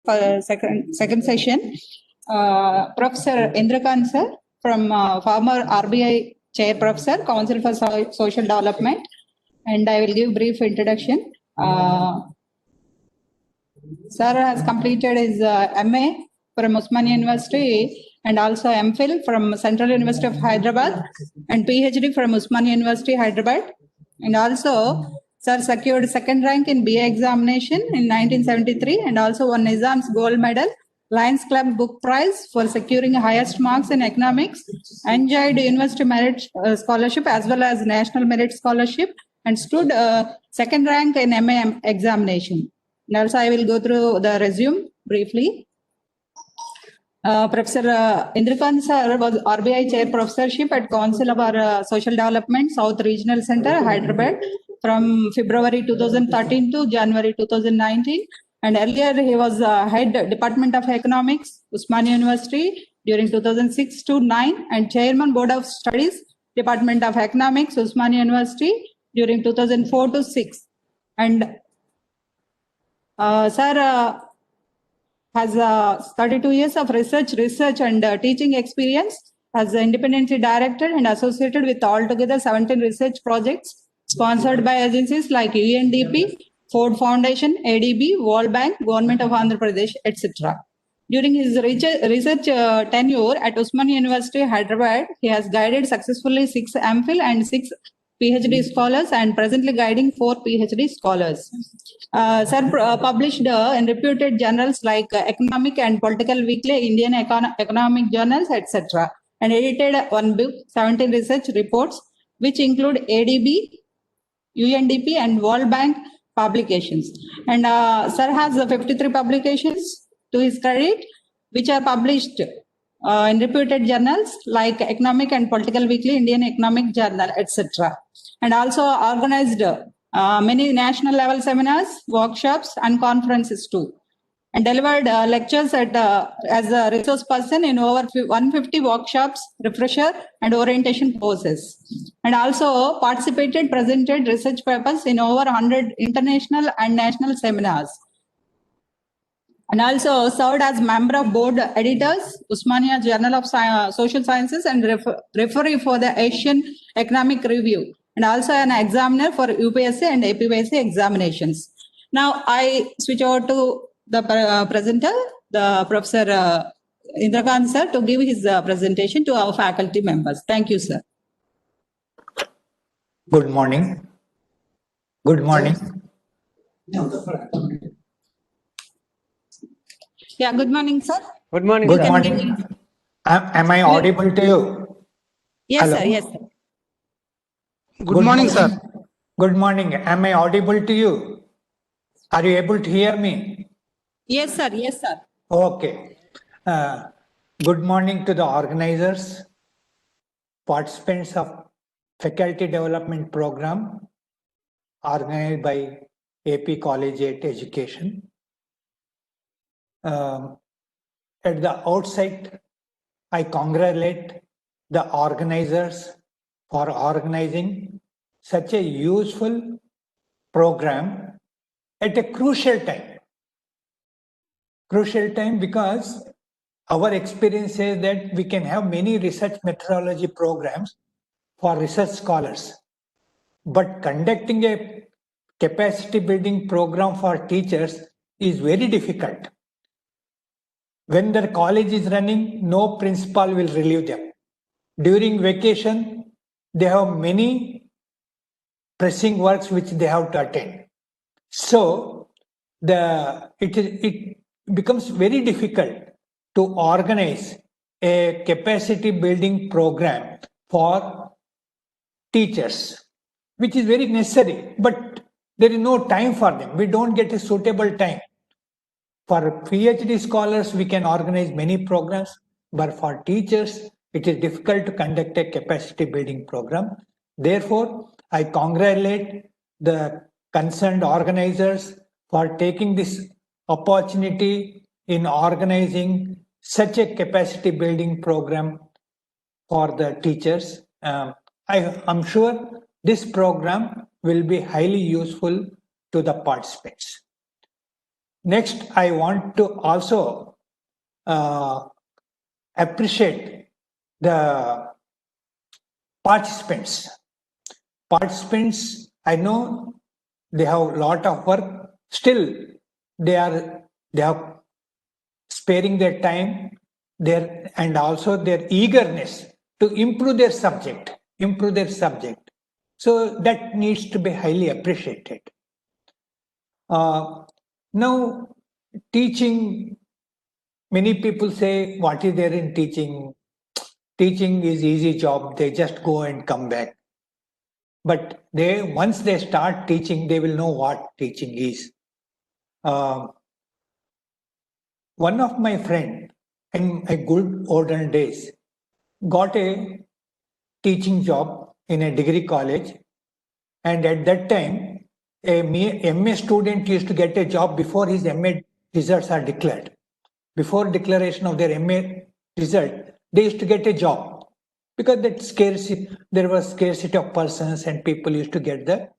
second session. Professor Indrakant sir from former RBI Chair Professor, Council for Social Development, and I will give brief introduction. Sir has completed his MA from Osmania University and also MPhil from Central University of Hyderabad and PhD from Osmania University, Hyderabad. And also, Sir secured second rank in BA examination in 1973 and also won Nizam's Gold Medal, Lions Club Book Prize for securing highest marks in economics, enjoyed University Merit Scholarship as well as National Merit Scholarship, and stood second rank in MA examination. And also, I will go through the resume briefly. Professor Indrakant sir was RBI Chair Professorship at Council of our Social Development, South Regional Center, Hyderabad, from February 2013 to January 2019. And earlier, he was Head Department of Economics, Osmania University, during 2006 to 9, and Chairman Board of Studies, Department of Economics, Osmania University, during 2004 to 6. And Sir has 32 years of research and teaching experience, has independently directed and associated with altogether 17 research projects sponsored by agencies like UNDP, Ford Foundation, ADB, World Bank, Government of Andhra Pradesh, etc. During his research tenure at Osmania University, Hyderabad, he has guided successfully 6 MPhil and 6 PhD scholars and presently guiding 4 PhD scholars. Sir published in reputed journals like Economic and Political Weekly, Indian Economic Journals, etc. and edited one book, 17 research reports, which include ADB, UNDP and World Bank publications. And Sir has 53 publications to his credit, which are published in reputed journals like Economic and Political Weekly, Indian Economic Journal, etc. And also organized many national level seminars, workshops, and conferences too. And delivered lectures at as a resource person in over 150 workshops, refresher, and orientation courses. And also participated, presented research papers in over 100 international and national seminars. And also served as member of board editors, Osmania Journal of Social Sciences, and referee for the Asian Economic Review, and also an examiner for UPSC and APPSC examinations. Now I switch over to the presenter, the Professor Indrakant sir, to give his presentation to our faculty members. Thank you, sir. Good morning. Good morning. Yeah, good morning, sir. Good morning. Good morning. Am I audible to you? Yes, Hello? sir. Yes, sir. Good morning, sir. Good morning. Am I audible to you? Are you able to hear me? Yes, sir. Yes, sir. Okay. Good morning to the organizers, participants of Faculty Development Program organized by AP Collegiate Education. At the outset, I congratulate the organizers for organizing such a useful program at a crucial time. Crucial time because our experience says that we can have many research methodology programs for research scholars, but conducting a capacity building program for teachers is very difficult. When their college is running, no principal will relieve them. During vacation, they have many pressing works which they have to attend. So it becomes very difficult to organize a capacity building program for teachers, which is very necessary, but there is no time for them. We don't get a suitable time. For PhD scholars, we can organize many programs, but for teachers, it is difficult to conduct a capacity building program. Therefore, I congratulate the concerned organizers for taking this opportunity in organizing such a capacity building program for the teachers. I'm sure this program will be highly useful to the participants. Next, I want to also appreciate the participants. Participants, I know they have a lot of work. Still, they are sparing their time, and also their eagerness to improve their subject. So that needs to be highly appreciated. Now, teaching. Many people say, "What is there in teaching? Teaching is easy job. They just go and come back." But once they start teaching, they will know what teaching is. One of my friend in my good olden days got a teaching job in a degree college, and at that time, a MA student used to get a job before his MA results are declared. Before declaration of their MA result, they used to get a job because there was scarcity of persons and people used to get the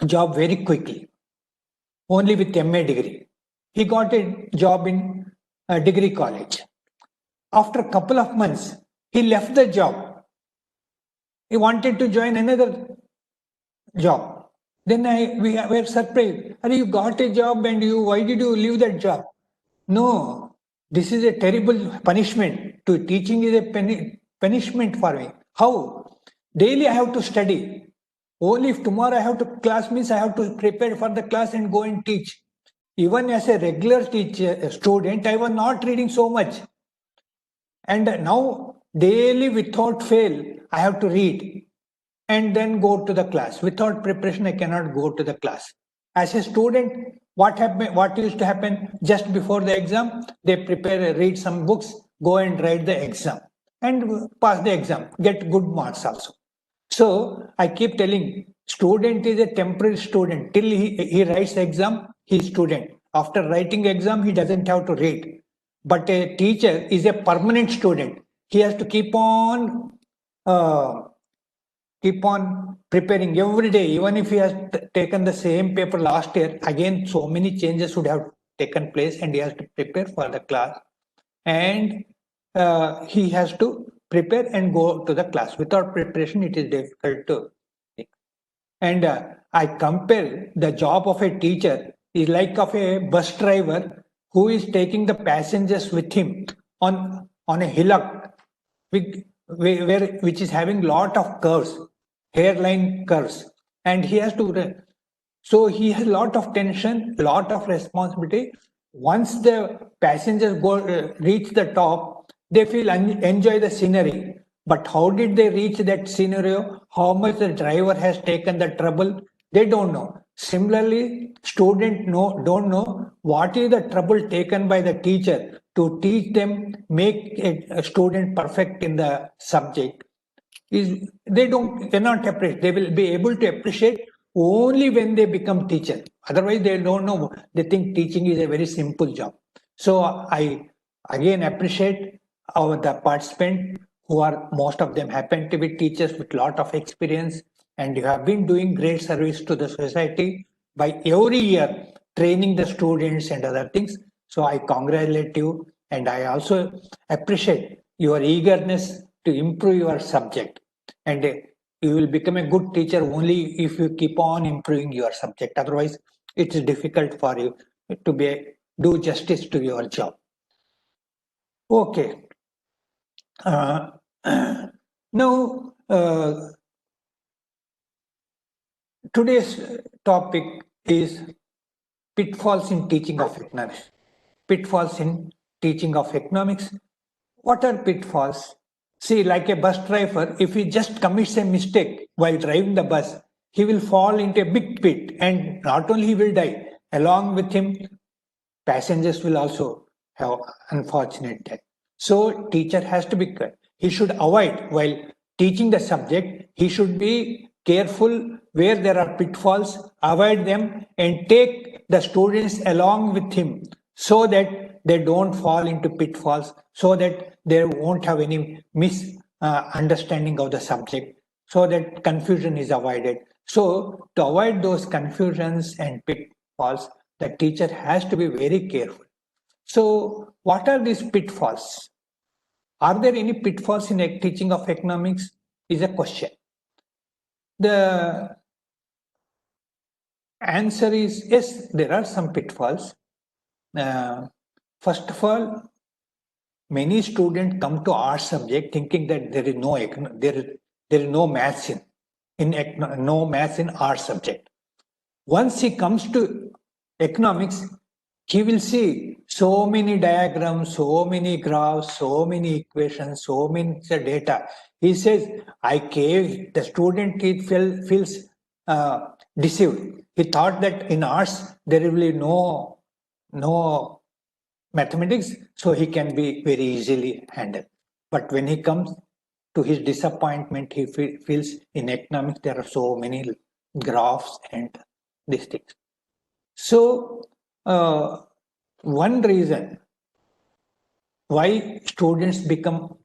job very quickly, only with MA degree. He got a job in a degree college. After a couple of months, he left the job. He wanted to join another job. Then we were surprised. You got a job and why did you leave that job? No, this is a terrible punishment. To teaching is a punishment for me. How? Daily I have to study. Only if tomorrow I have to class means I have to prepare for the class and go and teach. Even as a regular student, I was not reading so much. And now daily without fail, I have to read and then go to the class. Without preparation, I cannot go to the class. As a student, what used to happen just before the exam? They read some books, go and write the exam and pass the exam, get good marks also. So I keep telling, student is a temporary student. Till he writes the exam, he is student. After writing exam, he doesn't have to read. But a teacher is a permanent student. He has to keep on preparing every day. Even if he has taken the same paper last year, again so many changes would have taken place, and he has to prepare for the class. And he has to prepare and go to the class. Without preparation, it is difficult to think. And I compare the job of a teacher is like of a bus driver who is taking the passengers with him on a hillock, which is having lot of curves, hairline curves, and he has to. So he has lot of tension, lot of responsibility. Once the passengers reach the top, they feel enjoy the scenery. But how did they reach that scenario? How much the driver has taken the trouble? They don't know. Similarly, students don't know what is the trouble taken by the teacher to teach them, make a student perfect in the subject. Cannot appreciate. They will be able to appreciate only when they become teacher. Otherwise, they don't know. They think teaching is a very simple job. So I again appreciate the participant who are, most of them happen to be teachers with lot of experience, and you have been doing great service to the society by every year training the students and other things. So I congratulate you, and I also appreciate your eagerness to improve your subject. And you will become a good teacher only if you keep on improving your subject. Otherwise, it is difficult for you to do justice to your job. Okay. Now, today's topic is pitfalls in teaching of economics. Pitfalls in teaching of economics. What are pitfalls? See, like a bus driver, if he just commits a mistake while driving the bus, he will fall into a big pit, and not only he will die, along with him, passengers will also have unfortunate death. So teacher has to be, he should avoid, while teaching the subject, he should be careful where there are pitfalls, avoid them, and take the students along with him so that they don't fall into pitfalls, so that they won't have any misunderstanding of the subject, so that confusion is avoided. So to avoid those confusions and pitfalls, the teacher has to be very careful. So what are these pitfalls? Are there any pitfalls in teaching of economics is a question. The answer is yes, there are some pitfalls. First of all, many students come to art subject thinking that there is no maths no maths in art subject. Once he comes to economics, he will see so many diagrams, so many graphs, so many equations, so many data. He says, the student feels deceived. He thought that in arts there will be no mathematics, so he can be very easily handled. But when he comes to his disappointment, he feels in economics there are so many graphs and these things. So one reason why students become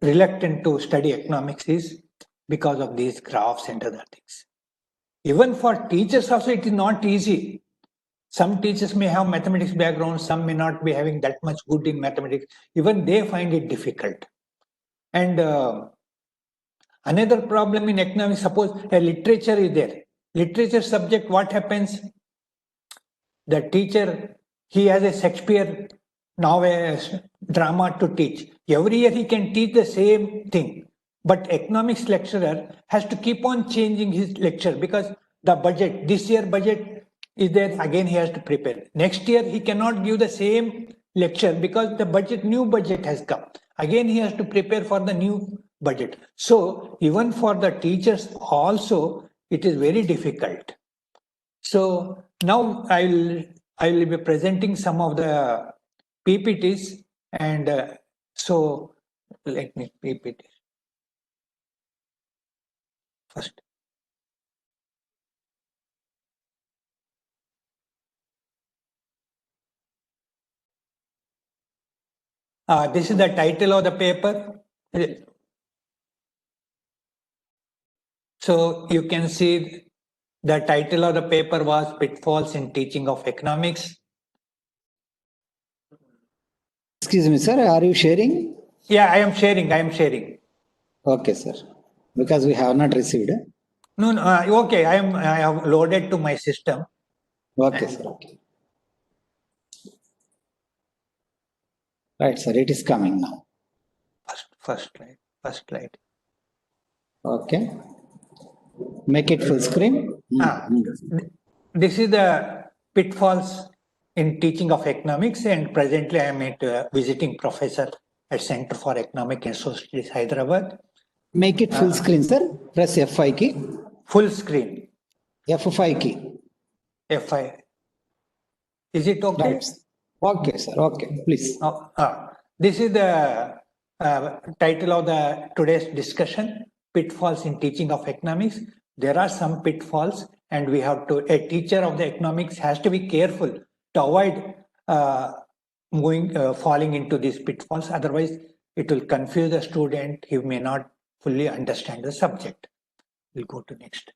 reluctant to study economics is because of these graphs and other things. Even for teachers also, it is not easy. Some teachers may have mathematics background, some may not be having that much good in mathematics. Even they find it difficult. And another problem in economics, suppose a literature is there. Literature subject, what happens? The teacher, he has a Shakespeare novel, drama to teach. Every year he can teach the same thing. But economics lecturer has to keep on changing his lecture because the budget, this year budget is there, again he has to prepare. Next year he cannot give the same lecture because the new budget has come. Again he has to prepare for the new budget. So even for the teachers also, it is very difficult. So now I will be presenting some of the PPTs, and so let me PPT first. This is the title of the paper. So you can see the title of the paper was Pitfalls in Teaching of Economics. Excuse me, sir, are you sharing? Yeah, I am sharing. Okay, sir. Because we have not received. No, okay, I have loaded to my system. Okay, sir. Okay. Right, sir. It is coming now. First slide. Okay. Make it full screen. This is the pitfalls in teaching of economics, and presently I am a visiting professor at Center for Economic and Social Studies, Hyderabad. Make it full screen, sir. Press F5 key. Full screen. F5 key. F5. Is it okay? Right. Okay, sir. Okay, please. This is the title of the today's discussion, Pitfalls in Teaching of Economics. There are some pitfalls, and we have to, a teacher of the economics has to be careful to avoid falling into these pitfalls. Otherwise, it will confuse the student. He may not fully understand the subject. We'll go to next.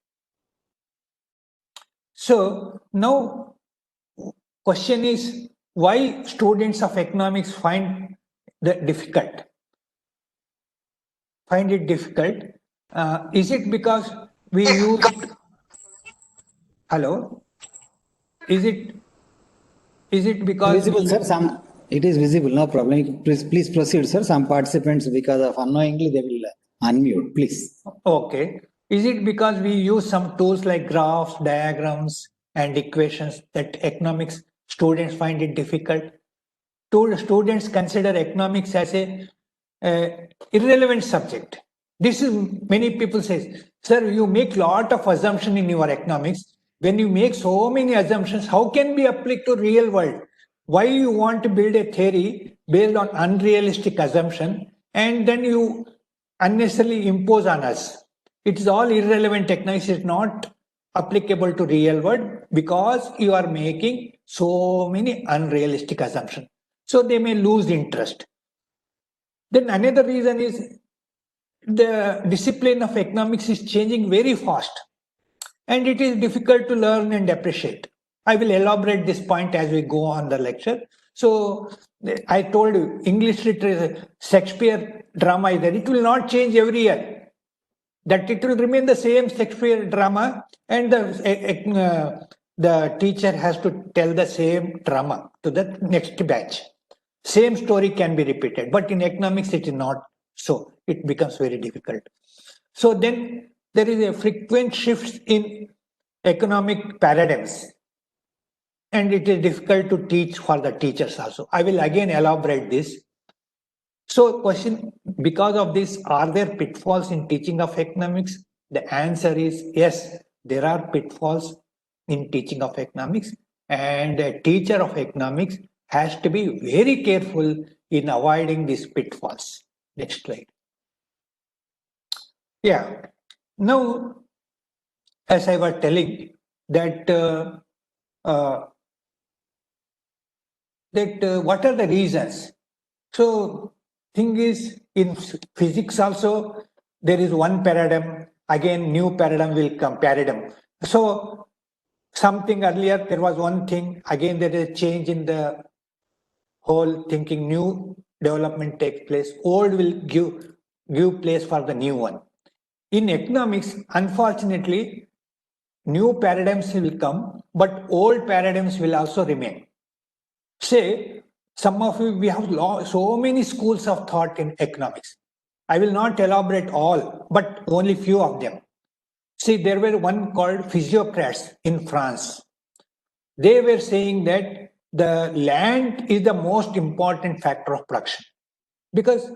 So now, question is, why students of economics find it difficult? Is it because we use? Hello. Is it because visible, sir? It is visible. No problem. Please proceed, sir. Some participants, because of unknowingly, they will unmute. Please. Okay. Is it because we use some tools like graphs, diagrams, and equations that economics students find it difficult? Students consider economics as a irrelevant subject. This is, many people say, sir, you make lot of assumption in your economics. When you make so many assumptions, how can be applied to real world? Why you want to build a theory based on unrealistic assumption and then you unnecessarily impose on us? It is all irrelevant. Economics is not applicable to real world because you are making so many unrealistic assumptions. So they may lose interest. Then another reason is the discipline of economics is changing very fast and it is difficult to learn and appreciate. I will elaborate this point as we go on the lecture. So I told you, English literature, Shakespeare drama is there. It will not change every year. That it will remain the same Shakespeare drama, and the teacher has to tell the same drama to the next batch. Same story can be repeated, but in economics it is not so. It becomes very difficult. So then there is a frequent shift in economic paradigms, and it is difficult to teach for the teachers also. I will again elaborate this. So question, because of this, are there pitfalls in teaching of economics? The answer is yes, there are pitfalls in teaching of economics, and a teacher of economics has to be very careful in avoiding these pitfalls. Next slide. Yeah. Now, as I was telling that what are the reasons? So thing is, in physics also there is one paradigm, again new paradigm will come, so something earlier there was one thing, again there is a change in the whole thinking, new development takes place, old will give place for the new one. In economics, unfortunately, new paradigms will come, but old paradigms will also remain. Say, some of you, we have so many schools of thought in economics. I will not elaborate all, but only few of them. See, there were one called physiocrats in France. They were saying that the land is the most important factor of production, because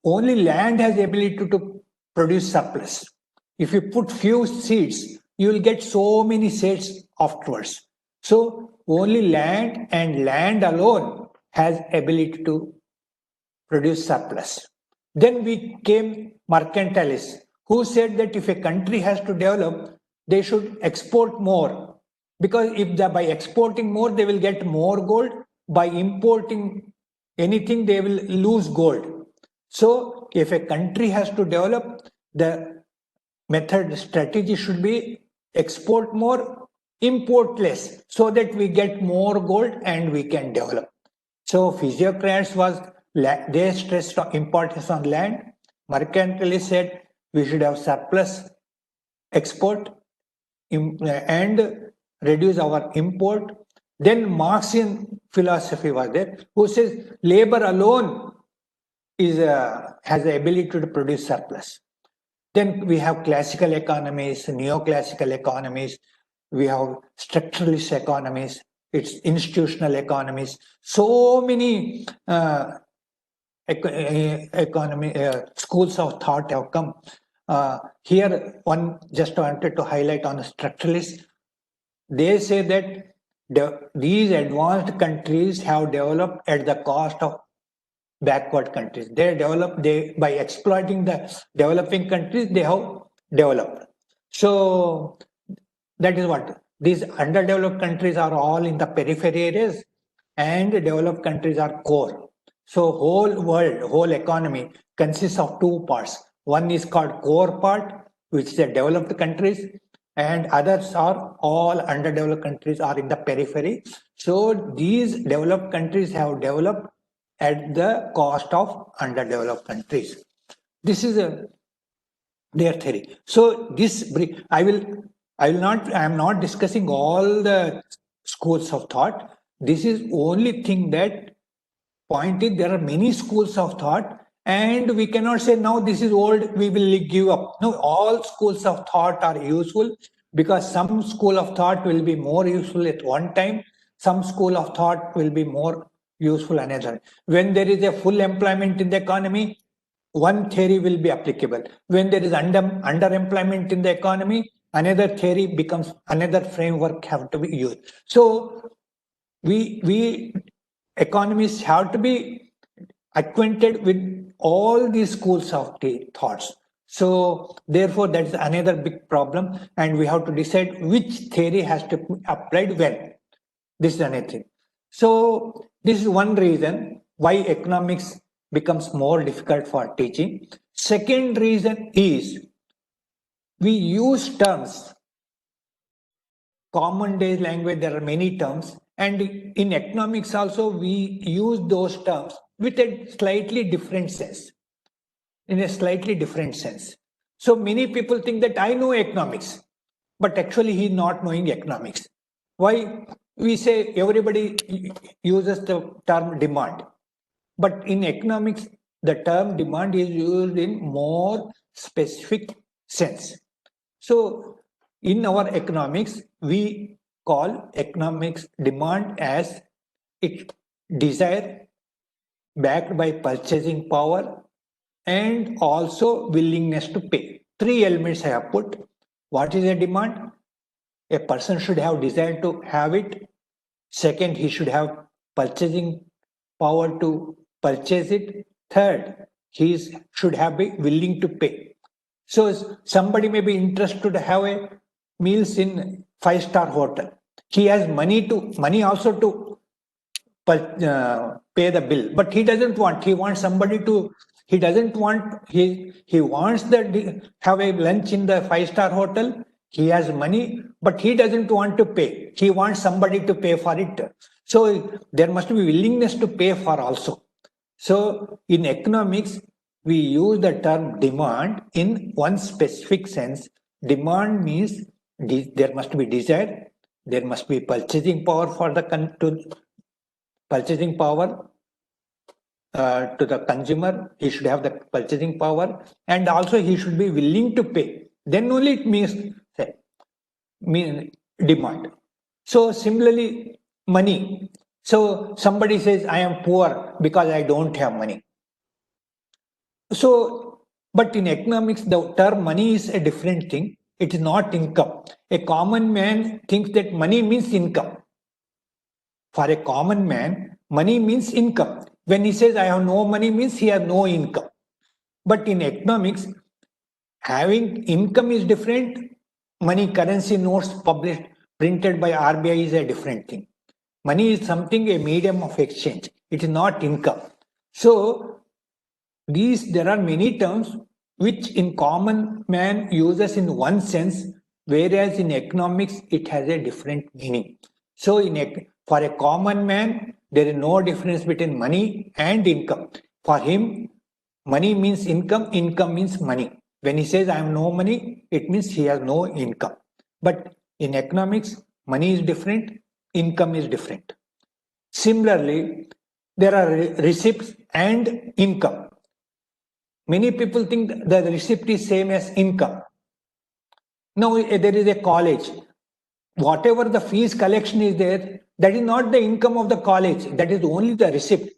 only land has the ability to produce surplus. If you put few seeds, you will get so many seeds afterwards. So only land and land alone has ability to produce surplus. Then we came mercantilists, who said that if a country has to develop, they should export more, because if by exporting more they will get more gold, by importing anything they will lose gold. So if a country has to develop, the strategy should be export more, import less, so that we get more gold and we can develop. So physiocrats they stressed importance on land. Mercantilists said we should have surplus export and reduce our import. Then Marxian philosophy was there, who says labor alone has the ability to produce surplus. Then we have classical economies, neoclassical economies, we have structuralist economies, it's institutional economies. So many schools of thought have come. Here, one just wanted to highlight on the structuralists. They say that these advanced countries have developed at the cost of backward countries. By exploiting the developing countries, they have developed. So that is what these underdeveloped countries are, all in the periphery areas, and developed countries are core. So whole economy consists of two parts. One is called core part, which is the developed countries, and others are all underdeveloped countries are in the periphery. So these developed countries have developed at the cost of underdeveloped countries. This is their theory. So I am not discussing all the schools of thought. This is only thing that point is there are many schools of thought, and we cannot say now this is old, we will give up. No, all schools of thought are useful, because some school of thought will be more useful at one time, some school of thought will be more useful another. When there is a full employment in the economy, one theory will be applicable. When there is underemployment in the economy, another theory becomes, another framework have to be used. So we economists have to be acquainted with all these schools of thoughts. So therefore, that's another big problem, and we have to decide which theory has to be applied when. This is another thing. So this is one reason why economics becomes more difficult for teaching. Second reason is we use terms common day language, there are many terms. And in economics also, we use those terms with a slightly different sense. In a slightly different sense. So many people think that I know economics, but actually he's not knowing economics. Why? We say everybody uses the term demand, but in economics, the term demand is used in more specific sense. So in our economics, we call economics demand as it desire backed by purchasing power and also willingness to pay. Three elements I have put. What is a demand? A person should have desire to have it. Second, he should have purchasing power to purchase it. Third, should have be willing to pay. So somebody may be interested to have a meals in 5-star hotel. He has money also to pay the bill, but he doesn't want. He wants somebody to. He doesn't want. He wants that have a lunch in the 5-star hotel. He has money, but he doesn't want to pay. He wants somebody to pay for it. So there must be willingness to pay for also. So in economics, we use the term demand in one specific sense. Demand means there must be desire, there must be purchasing power for the purchasing power to the consumer. He should have the purchasing power, and also he should be willing to pay. Then only it means demand. So similarly, money. So somebody says, I am poor because I don't have money. So, but in economics, the term money is a different thing. It is not income. A common man thinks that money means income. For a common man, money means income. When he says, I have no money, means he has no income. But in economics, having income is different. Money, currency notes published, printed by RBI is a different thing. Money is something, a medium of exchange. It is not income. So, there are many terms which in common man uses in one sense, whereas in economics it has a different meaning. So for a common man, there is no difference between money and income. For him, money means income, income means money. When he says I have no money, it means he has no income. But in economics, money is different, income is different. Similarly, there are receipts and income. Many people think that the receipt is same as income. Now there is a college. Whatever the fees collection is there, that is not the income of the college. That is only the receipt.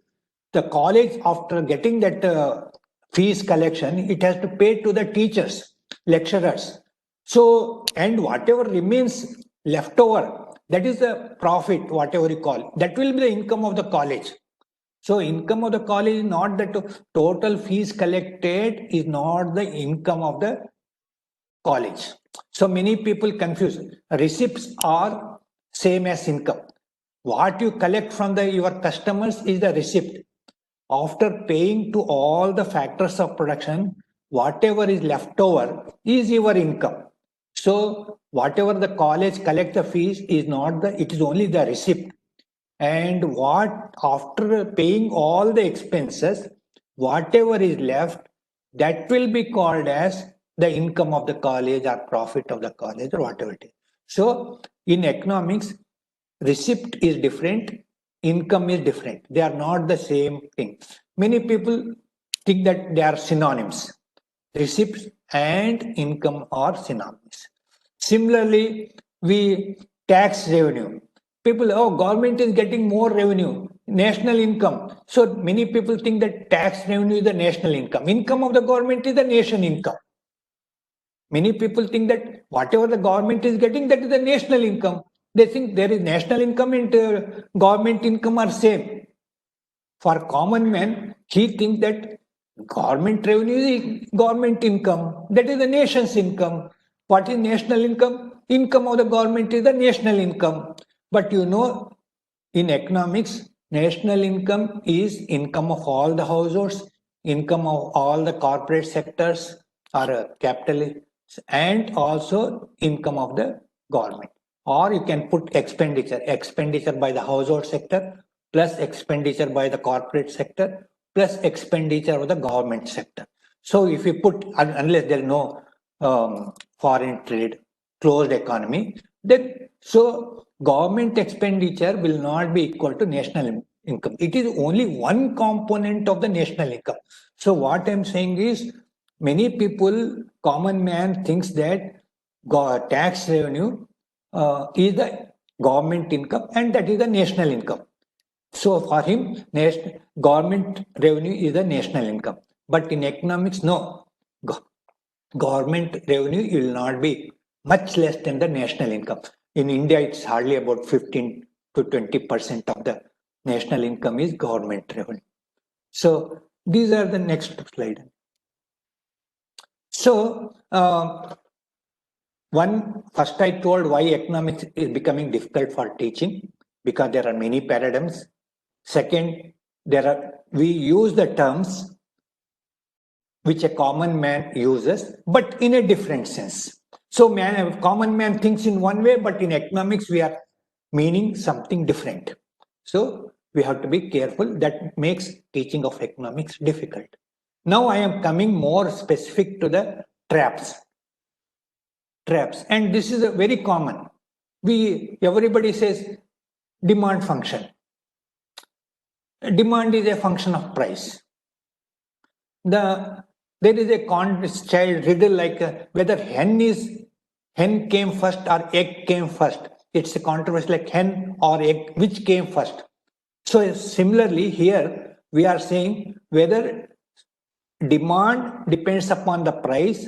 The college, after getting that fees collection, it has to pay to the teachers, lecturers. So, and whatever remains left over, that is the profit, whatever you call. That will be the income of the college. So income of the college is not the total fees collected is not the income of the college. So many people confuse. Receipts are same as income. What you collect from your customers is the receipt. After paying to all the factors of production, whatever is left over is your income. So whatever the college collects the fees is not it is only the receipt. And after paying all the expenses, whatever is left, that will be called as the income of the college or profit of the college or whatever it is. So in economics, receipt is different, income is different. They are not the same thing. Many people think that they are synonyms. Receipts and income are synonyms. Similarly, tax revenue. People, government is getting more revenue, national income. So many people think that tax revenue is the national income. Income of the government is the nation income. Many people think that whatever the government is getting, that is the national income. They think there is national income and government income are same. For common man, he thinks that government revenue is government income. That is the nation's income. What is national income? Income of the government is the national income. But in economics, national income is income of all the households, income of all the corporate sectors or capitalists, and also income of the government. or you can put expenditure by the household sector, plus expenditure by the corporate sector, plus expenditure of the government sector. So if you put, unless there is no foreign trade, closed economy, then so government expenditure will not be equal to national income. It is only one component of the national income. So what I'm saying is, many people, common man thinks that tax revenue is the government income and that is the national income. So for him, government revenue is the national income. But in economics, no. Government revenue will not be much less than the national income. In India, it's hardly about 15 to 20% of the national income is government revenue. So these are the next slide. So first I told why economics is becoming difficult for teaching, because there are many paradigms. Second, we use the terms which a common man uses, but in a different sense. So common man thinks in one way, but in economics we are meaning something different. So we have to be careful. That makes teaching of economics difficult. Now I am coming more specific to the traps. And this is a very common. Everybody says demand function. Demand is a function of price. There is a child riddle like whether hen came first or egg came first. It's a controversy like hen or egg, which came first. So similarly here we are saying whether demand depends upon the price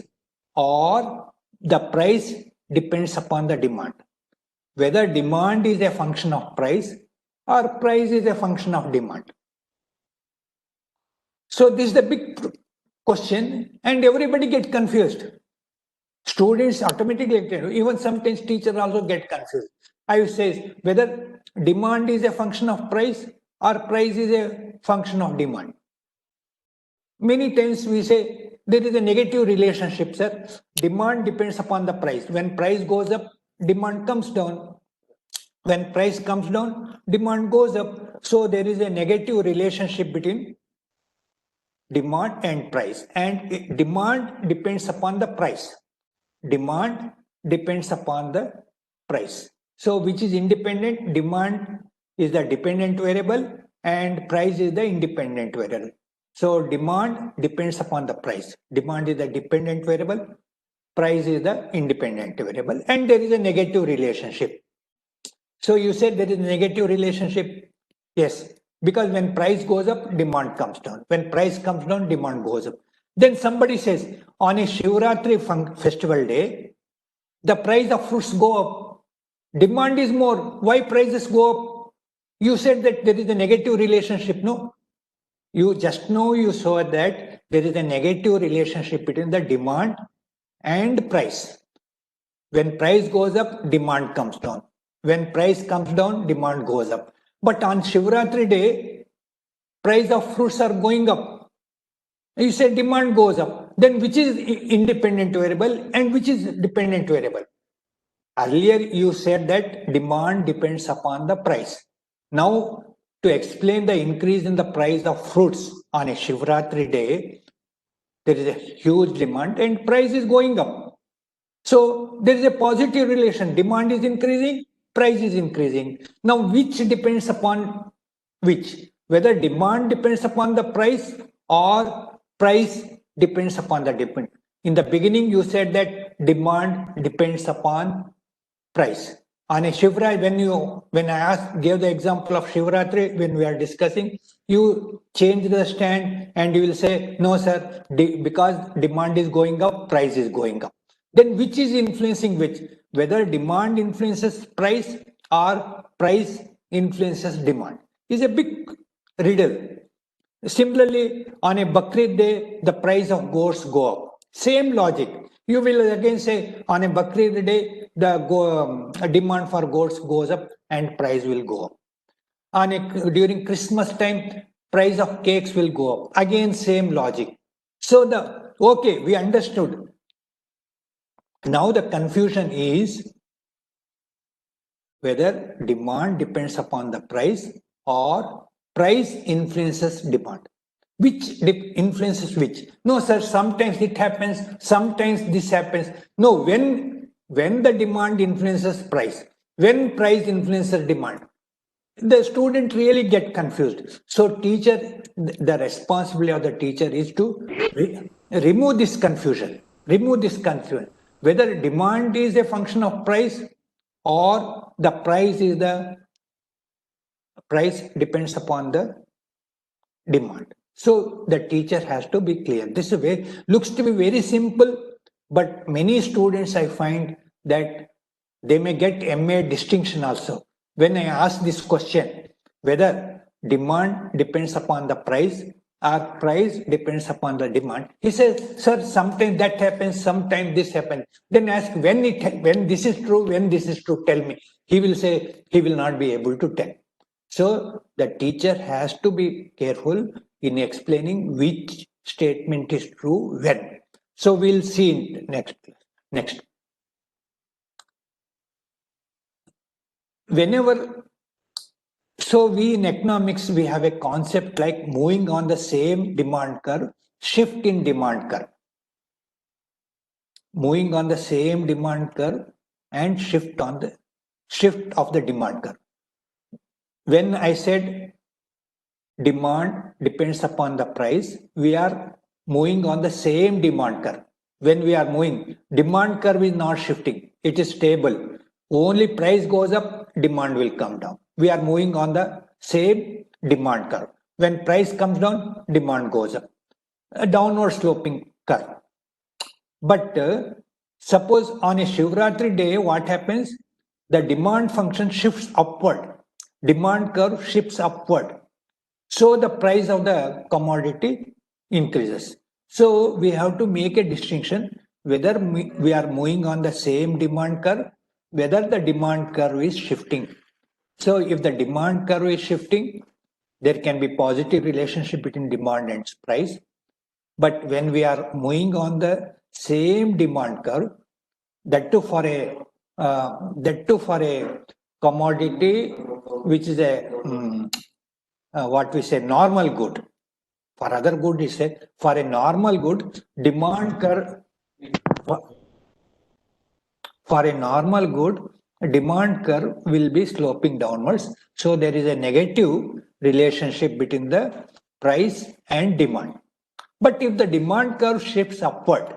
or the price depends upon the demand. Whether demand is a function of price or price is a function of demand. So this is the big question and everybody gets confused. Students automatically get, even sometimes teachers also get confused. I say whether demand is a function of price or price is a function of demand. Many times we say there is a negative relationship, sir. Demand depends upon the price. When price goes up, demand comes down. When price comes down, demand goes up. So there is a negative relationship between demand and price. And demand depends upon the price. Demand depends upon the price. So which is independent? Demand is the dependent variable and price is the independent variable. So demand depends upon the price. Demand is the dependent variable, price is the independent variable, and there is a negative relationship. So you said there is a negative relationship. Yes, because when price goes up, demand comes down. When price comes down, demand goes up. Then somebody says, on a Shivratri festival day, the price of fruits go up. Demand is more. Why prices go up? You said that there is a negative relationship. No. You just know you saw that there is a negative relationship between the demand and price. When price goes up, demand comes down. When price comes down, demand goes up. But on Shivratri day, price of fruits are going up. You say demand goes up. Then which is independent variable and which is dependent variable? Earlier you said that demand depends upon the price. Now to explain the increase in the price of fruits on a Shivratri day, there is a huge demand and price is going up. So there is a positive relation. Demand is increasing, price is increasing. Now which depends upon which? Whether demand depends upon the price or price depends upon the demand. In the beginning you said that demand depends upon price. On a Shivratri, when I gave the example of Shivratri, when we are discussing, you change the stand and you will say, no sir, because demand is going up, price is going up. Then which is influencing which? Whether demand influences price or price influences demand is a big riddle. Similarly, on a Bakrid day, the price of goats go up. Same logic. You will again say on a Bakrid day, the demand for goats goes up and price will go up. During Christmas time, price of cakes will go up. Again, same logic. So okay, we understood. Now the confusion is whether demand depends upon the price or price influences demand. Which influences which? No, sir, sometimes it happens, sometimes this happens. No, when the demand influences price, when price influences demand, the student really get confused. So teacher, the responsibility of the teacher is to remove this confusion, whether demand is a function of price or the price depends upon the demand. So the teacher has to be clear. This is very, looks to be very simple, but many students I find that they may get MA distinction also. When I ask this question, whether demand depends upon the price or price depends upon the demand, he says, sir, sometimes that happens, sometimes this happens. Then ask when this is true, when this is true, tell me. He will say he will not be able to tell. So the teacher has to be careful in explaining which statement is true when. So we'll see in next. Whenever, so we in economics, we have a concept like moving on the same demand curve, shift in demand curve. Moving on the same demand curve and shift of the demand curve. When I said demand depends upon the price, we are moving on the same demand curve. When we are moving, demand curve is not shifting, it is stable. Only price goes up, demand will come down. We are moving on the same demand curve. When price comes down, demand goes up. A downward sloping curve. But suppose on a Shivratri day, what happens? The demand function shifts upward. Demand curve shifts upward. So the price of the commodity increases. So we have to make a distinction whether we are moving on the same demand curve, whether the demand curve is shifting. So if the demand curve is shifting, there can be positive relationship between demand and price. But when we are moving on the same demand curve, that too for a commodity which is a what we say normal good. For other good is a for a normal good demand curve. For a normal good, demand curve will be sloping downwards. So there is a negative relationship between the price and demand. But if the demand curve shifts upward,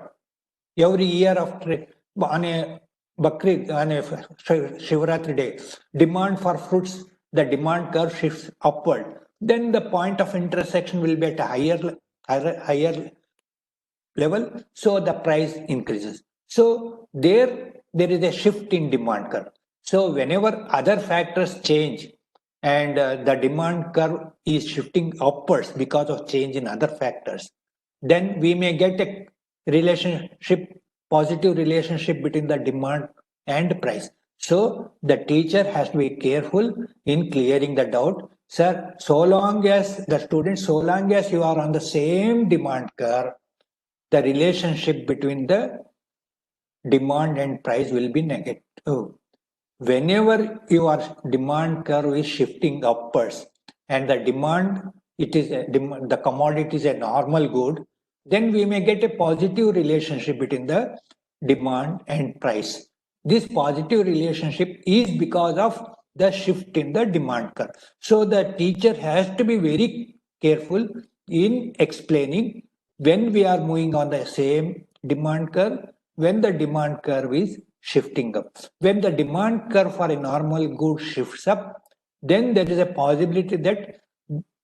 every year after on a Bakri, on a Shivratri day, demand for fruits, the demand curve shifts upward. Then the point of intersection will be at a higher level, so the price increases. So there is a shift in demand curve. So whenever other factors change and the demand curve is shifting upwards because of change in other factors, then we may get a positive relationship between the demand and price. So the teacher has to be careful in clearing the doubt. Sir, so long as you are on the same demand curve, the relationship between the demand and price will be negative. Whenever your demand curve is shifting upwards and the the commodity is a normal good, then we may get a positive relationship between the demand and price. This positive relationship is because of the shift in the demand curve. So the teacher has to be very careful in explaining when we are moving on the same demand curve, when the demand curve is shifting up. When the demand curve for a normal good shifts up, then there is a possibility that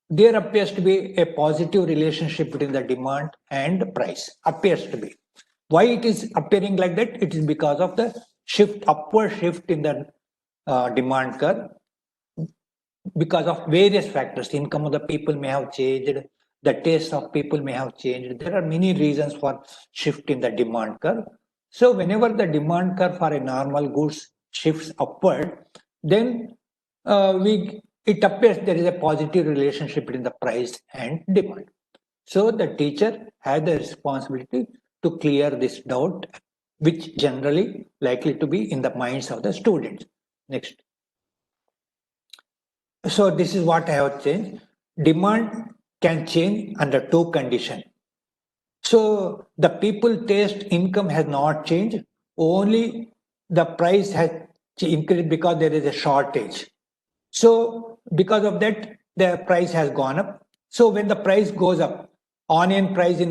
there appears to be a positive relationship between the demand and price. Appears to be. Why it is appearing like that? It is because of the upward shift in the demand curve, because of various factors. Income of the people may have changed, the taste of people may have changed. There are many reasons for shift in the demand curve. So whenever the demand curve for a normal goods shifts upward, then it appears there is a positive relationship between the price and demand. So the teacher has the responsibility to clear this doubt, which generally likely to be in the minds of the students. Next. So this is what I have changed. Demand can change under two conditions. So the people taste income has not changed. Only the price has increased because there is a shortage. So because of that, the price has gone up. So when the price goes up, onion price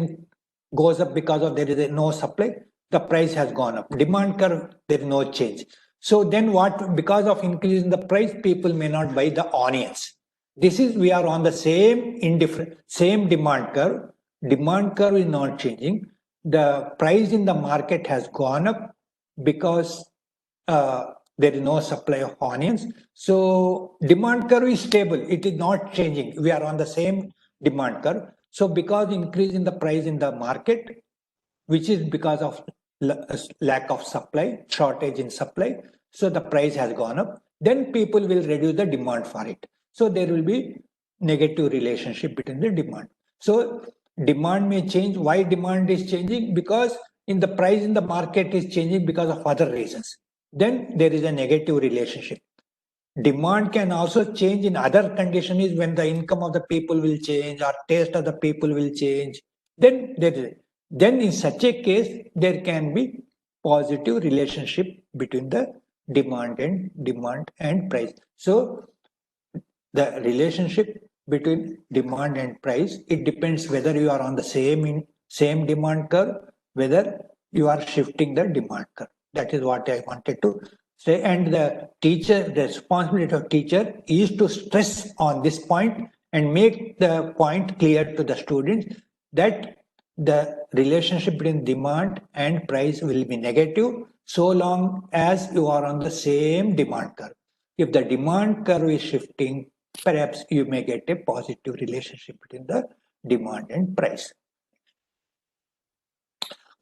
goes up because of there is no supply, the price has gone up. Demand curve, there is no change. So then what, because of increase in the price, people may not buy the onions. This is, we are on the same demand curve. Demand curve is not changing. The price in the market has gone up because there is no supply of onions. So demand curve is stable. It is not changing. We are on the same demand curve. So because increase in the price in the market, which is because of lack of supply, shortage in supply, so the price has gone up, then people will reduce the demand for it. So there will be negative relationship between the demand. So demand may change. Why demand is changing? Because in the price in the market is changing because of other reasons. Then there is a negative relationship. Demand can also change in other condition is when the income of the people will change or taste of the people will change. Then then in such a case there can be positive relationship between the demand and price. So the relationship between demand and price, it depends whether you are on the same demand curve, whether you are shifting the demand curve. That is what I wanted to say. And the responsibility of teacher is to stress on this point and make the point clear to the students that the relationship between demand and price will be negative so long as you are on the same demand curve. If the demand curve is shifting, perhaps you may get a positive relationship between the demand and price.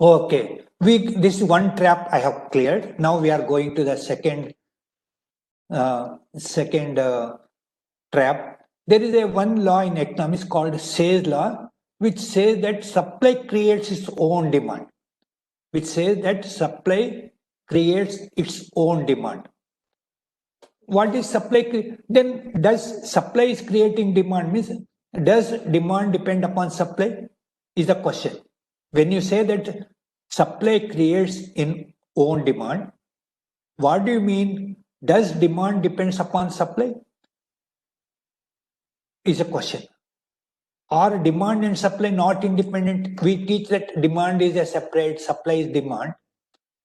Okay, this one trap I have cleared. Now we are going to the second trap. There is a one law in economics called Say's law, which says that supply creates its own demand. Which says that supply creates its own demand. What is supply? Then does supply is creating demand? Means does demand depend upon supply? Is the question. When you say that supply creates in own demand, what do you mean? Does demand depends upon supply? Is a question. Are demand and supply not independent? We teach that demand is a separate, supply is demand,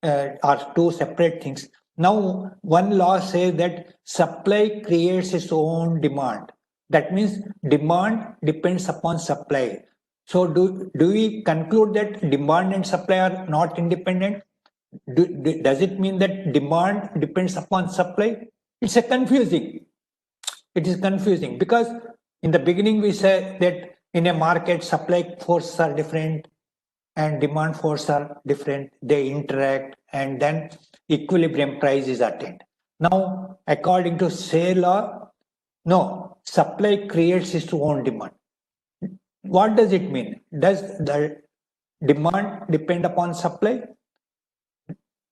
are two separate things. Now, one law says that supply creates its own demand. That means demand depends upon supply. So do we conclude that demand and supply are not independent? Does it mean that demand depends upon supply? It's a confusing. It is confusing because in the beginning we said that in a market supply forces are different and demand forces are different. They interact and then equilibrium price is attained. Now, according to Say law, no, supply creates its own demand. What does it mean? Does the demand depend upon supply?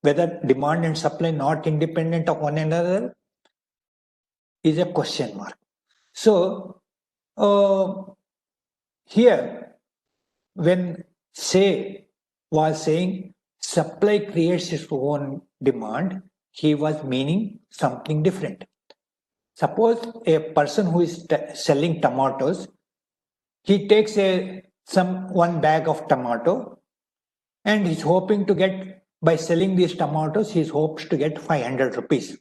Whether demand and supply not independent of one another is a question mark. So here, when Say was saying supply creates its own demand, he was meaning something different. Suppose a person who is selling tomatoes, he takes one bag of tomato and he's hoping to get, by selling these tomatoes, he hopes to get 500 rupees.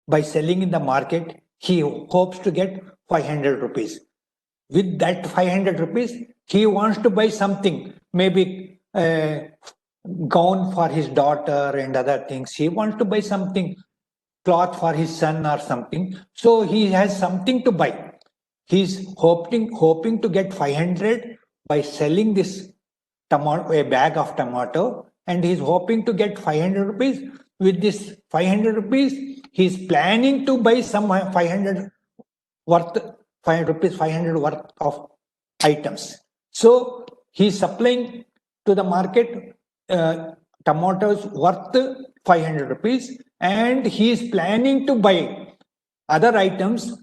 By selling in the market, he hopes to get 500 rupees. With that 500 rupees, he wants to buy something, maybe a gown for his daughter and other things. He wants to buy something, cloth for his son or something. So he has something to buy. He's hoping to get 500 by selling this tomato, a bag of tomato, and he's hoping to get 500 rupees. With this 500 rupees, he's planning to buy some 500 worth of items. So he's supplying to the market tomatoes worth 500 rupees and he is planning to buy other items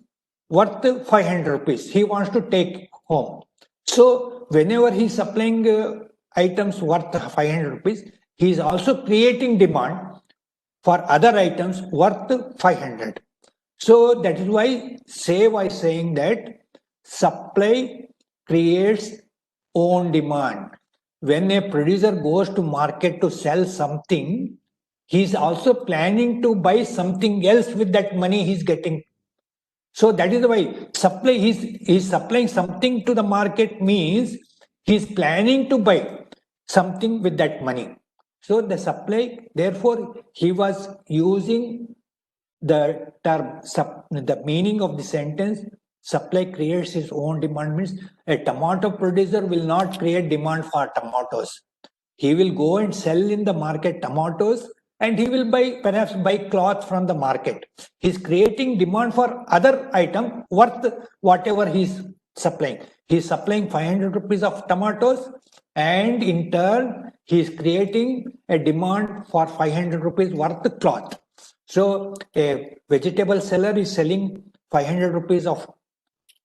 worth 500 rupees. He wants to take home. So whenever he's supplying items worth 500 rupees, he is also creating demand for other items worth 500. So that is why say by saying that supply creates own demand. When a producer goes to market to sell something, he's also planning to buy something else with that money he's getting. So that is why supply, he's supplying something to the market means he's planning to buy something with that money. So the supply, therefore, he was using the term, the meaning of the sentence, supply creates its own demand means a tomato producer will not create demand for tomatoes. He will go and sell in the market tomatoes and he will perhaps buy cloth from the market. He's creating demand for other item worth whatever he's supplying. He's supplying 500 rupees of tomatoes and in turn he's creating a demand for 500 rupees worth cloth. So a vegetable seller is selling 500 rupees of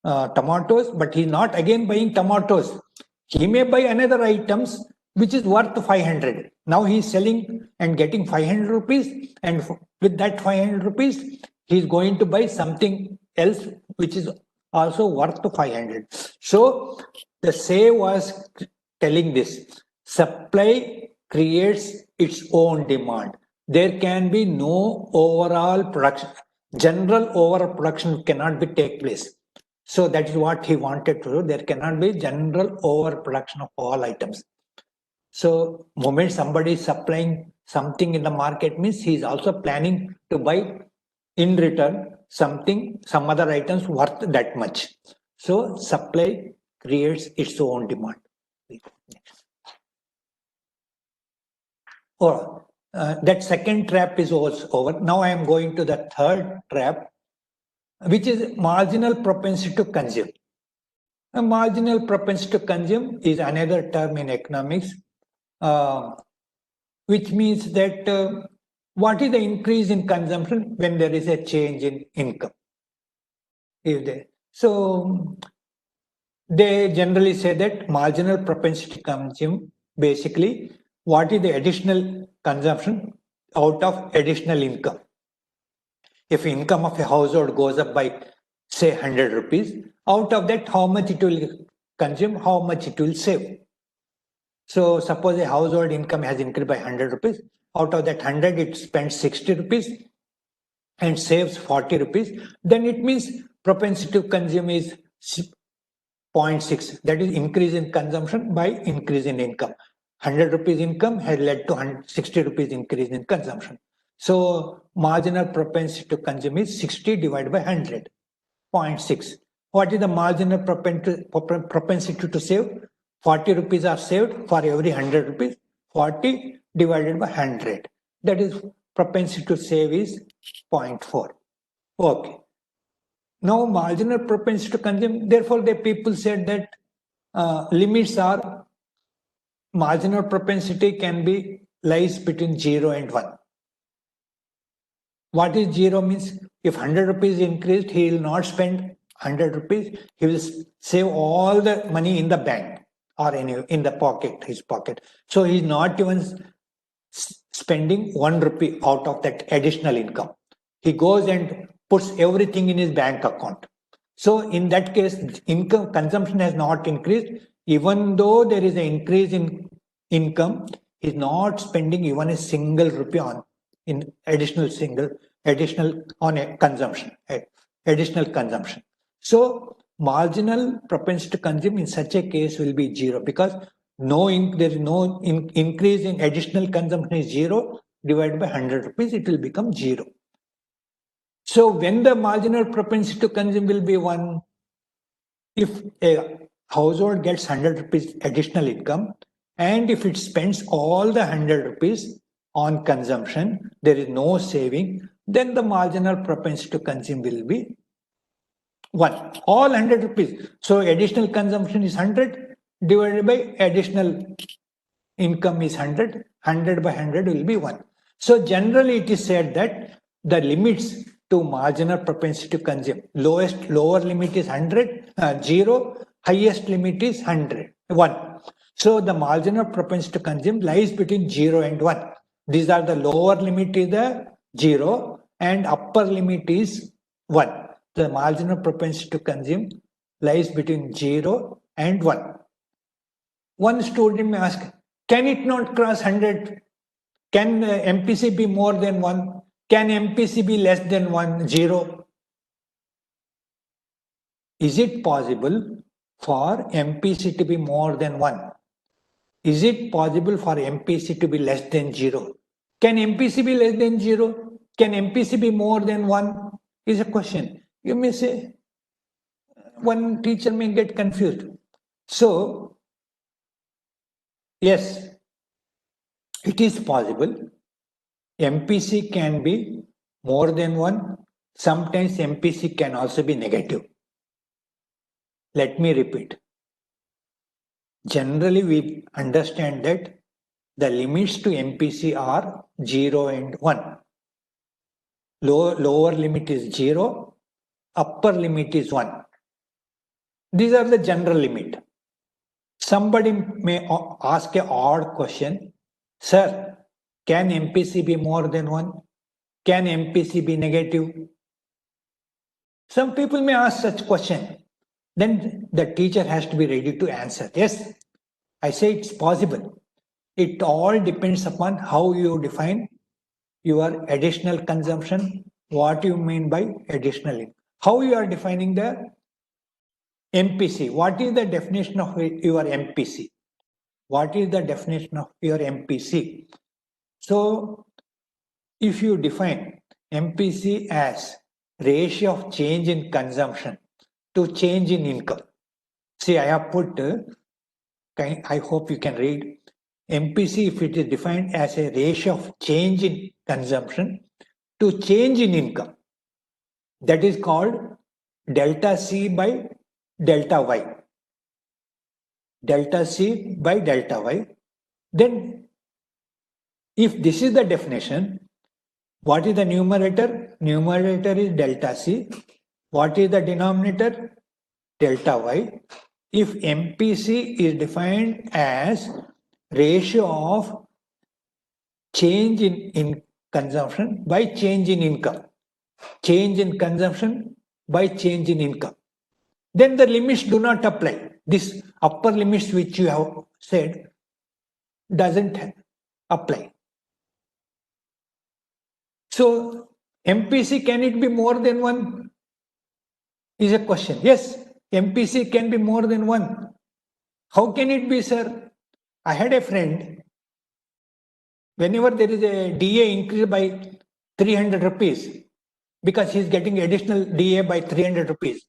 tomatoes, but he's not again buying tomatoes. He may buy another items which is worth 500. Now he's selling and getting 500 rupees, and with that 500 rupees, he's going to buy something else which is also worth 500. So the say was telling this: supply creates its own demand. There can be no overall production. General overproduction cannot be take place. So that is what he wanted to do. There cannot be general overproduction of all items. So moment somebody is supplying something in the market means he is also planning to buy in return something, some other items worth that much. So supply creates its own demand. Or that second trap is also over. Now I am going to the third trap, which is marginal propensity to consume. A marginal propensity to consume is another term in economics, which means that what is the increase in consumption when there is a change in income? So they generally say that marginal propensity to consume, basically, what is the additional consumption out of additional income? If income of a household goes up by, say, 100 rupees, out of that, how much it will consume, how much it will save. So suppose a household income has increased by 100 rupees, out of that 100, it spends 60 rupees and saves 40 rupees, then it means propensity to consume is 0.6. That is increase in consumption by increase in income. 100 rupees income has led to 60 rupees increase in consumption. So marginal propensity to consume is 60 divided by 100, 0.6. What is the marginal propensity to save? 40 rupees are saved for every 100 rupees. 40 divided by 100. That is propensity to save is 0.4. Okay. Now marginal propensity to consume, therefore the people said that limits are marginal propensity can be lies between 0 and 1. What is 0 means? If 100 rupees increased, he will not spend 100 rupees. He will save all the money in the bank or in the pocket, his pocket. So he is not even spending 1 rupee out of that additional income. He goes and puts everything in his bank account. So in that case, income consumption has not increased. Even though there is an increase in income, he is not spending even a single rupee on in additional on a consumption, additional consumption. So marginal propensity to consume in such a case will be 0 because there is no increase in additional consumption is 0 divided by 100 rupees, it will become 0. So when the marginal propensity to consume will be 1, if a household gets 100 rupees additional income and if it spends all the 100 rupees on consumption, there is no saving, then the marginal propensity to consume will be 1. All 100 rupees. So additional consumption is 100 divided by additional income is 100. 100 by 100 will be 1. So generally it is said that the limits to marginal propensity to consume. Lower limit is 100, 0, highest limit is 100, 1. So the marginal propensity to consume lies between 0 and 1. These are the lower limit is the 0 and upper limit is 1. The marginal propensity to consume lies between 0 and 1. One student may ask, can it not cross 100? Can MPC be more than 1? Can MPC be less than 1, 0? Is it possible for MPC to be more than 1? Is it possible for MPC to be less than 0? Can MPC be less than 0? Can MPC be more than 1? Is a question. You may say, one teacher may get confused. So, yes, it is possible. MPC can be more than 1. Sometimes MPC can also be negative. Let me repeat. Generally, we understand that the limits to MPC are 0 and 1. Lower limit is 0, upper limit is 1. These are the general limit. Somebody may ask an odd question. Sir, can MPC be more than 1? Can MPC be negative? Some people may ask such question. Then the teacher has to be ready to answer. Yes, I say it's possible. It all depends upon how you define your additional consumption, what you mean by additional, how you are defining the MPC. What is the definition of your MPC? What is the definition of your MPC? So, if you define MPC as ratio of change in consumption to change in income. See, I have put, I hope you can read. MPC, if it is defined as a ratio of change in consumption to change in income, that is called delta C by delta Y. Delta C by delta Y. Then, if this is the definition, what is the numerator? Numerator is delta C. What is the denominator? Delta Y. If MPC is defined as ratio of change in consumption by change in income, change in consumption by change in income, then the limits do not apply. This upper limits which you have said doesn't apply. So MPC, can it be more than 1? Is a question. Yes, MPC can be more than 1. How can it be, sir? I had a friend, whenever there is a DA increase by 300 rupees, because he is getting additional DA by 300 rupees,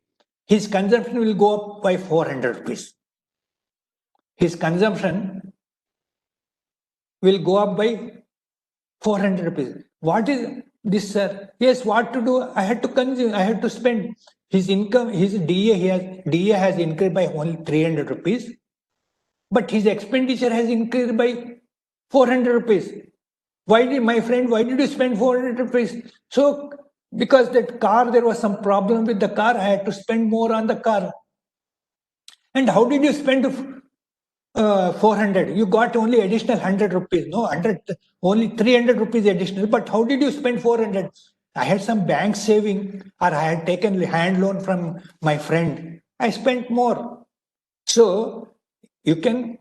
his consumption will go up by 400 rupees. His consumption will go up by 400 rupees. What is this, sir? Yes, what to do? I had to consume, I had to spend. His income, his DA has increased by only 300 rupees, but his expenditure has increased by 400 rupees. Why did you spend 400 rupees? So, because that car, there was some problem with the car, I had to spend more on the car. And how did you spend 400? You got only additional 100 rupees. No, only 300 rupees additional. But how did you spend 400? I had some bank saving, or I had taken hand loan from my friend. I spent more. So you can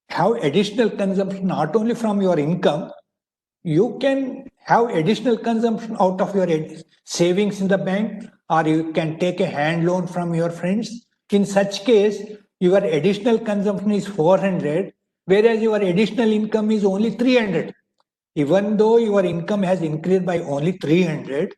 have additional consumption not only from your income, you can have additional consumption out of your savings in the bank, or you can take a hand loan from your friends. In such case, your additional consumption is 400, whereas your additional income is only 300. Even though your income has increased by only 300,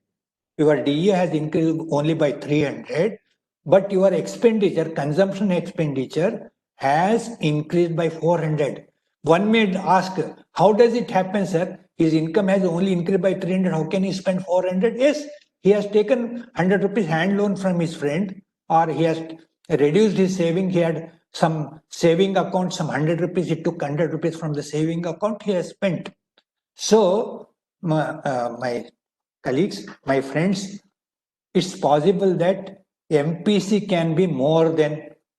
your DA has increased only by 300, but your expenditure, consumption expenditure, has increased by 400. One may ask, how does it happen, sir? His income has only increased by 300. How can he spend 400? Yes, he has taken 100 rupees hand loan from his friend, or he has reduced his saving. He had some saving account, some 100 rupees. He took 100 rupees from the saving account. He has spent. So, my colleagues, my friends, it's possible that MPC can be more than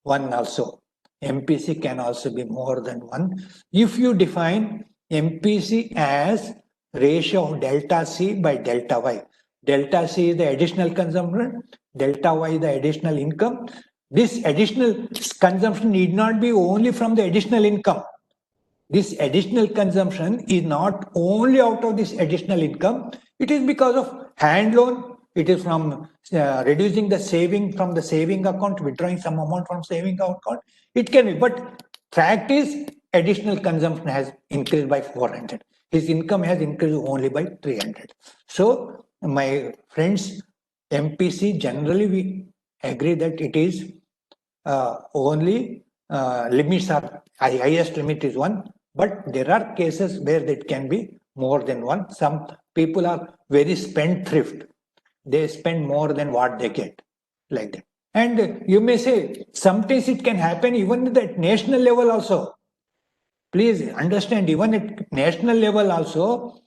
one also. MPC can also be more than one. If you define MPC as ratio of delta C by delta Y. Delta C is the additional consumption, delta Y is the additional income. This additional consumption need not be only from the additional income. This additional consumption is not only out of this additional income, it is because of hand loan, it is from reducing the saving from the saving account, withdrawing some amount from saving account. It can be, but fact is additional consumption has increased by 400. His income has increased only by 300. So my friends, MPC generally we agree that it is only limits are highest limit is one, but there are cases where it can be more than one. Some people are very spendthrift; they spend more than what they get, like that. And you may say sometimes it can happen even at national level also. Please understand, even at national level also,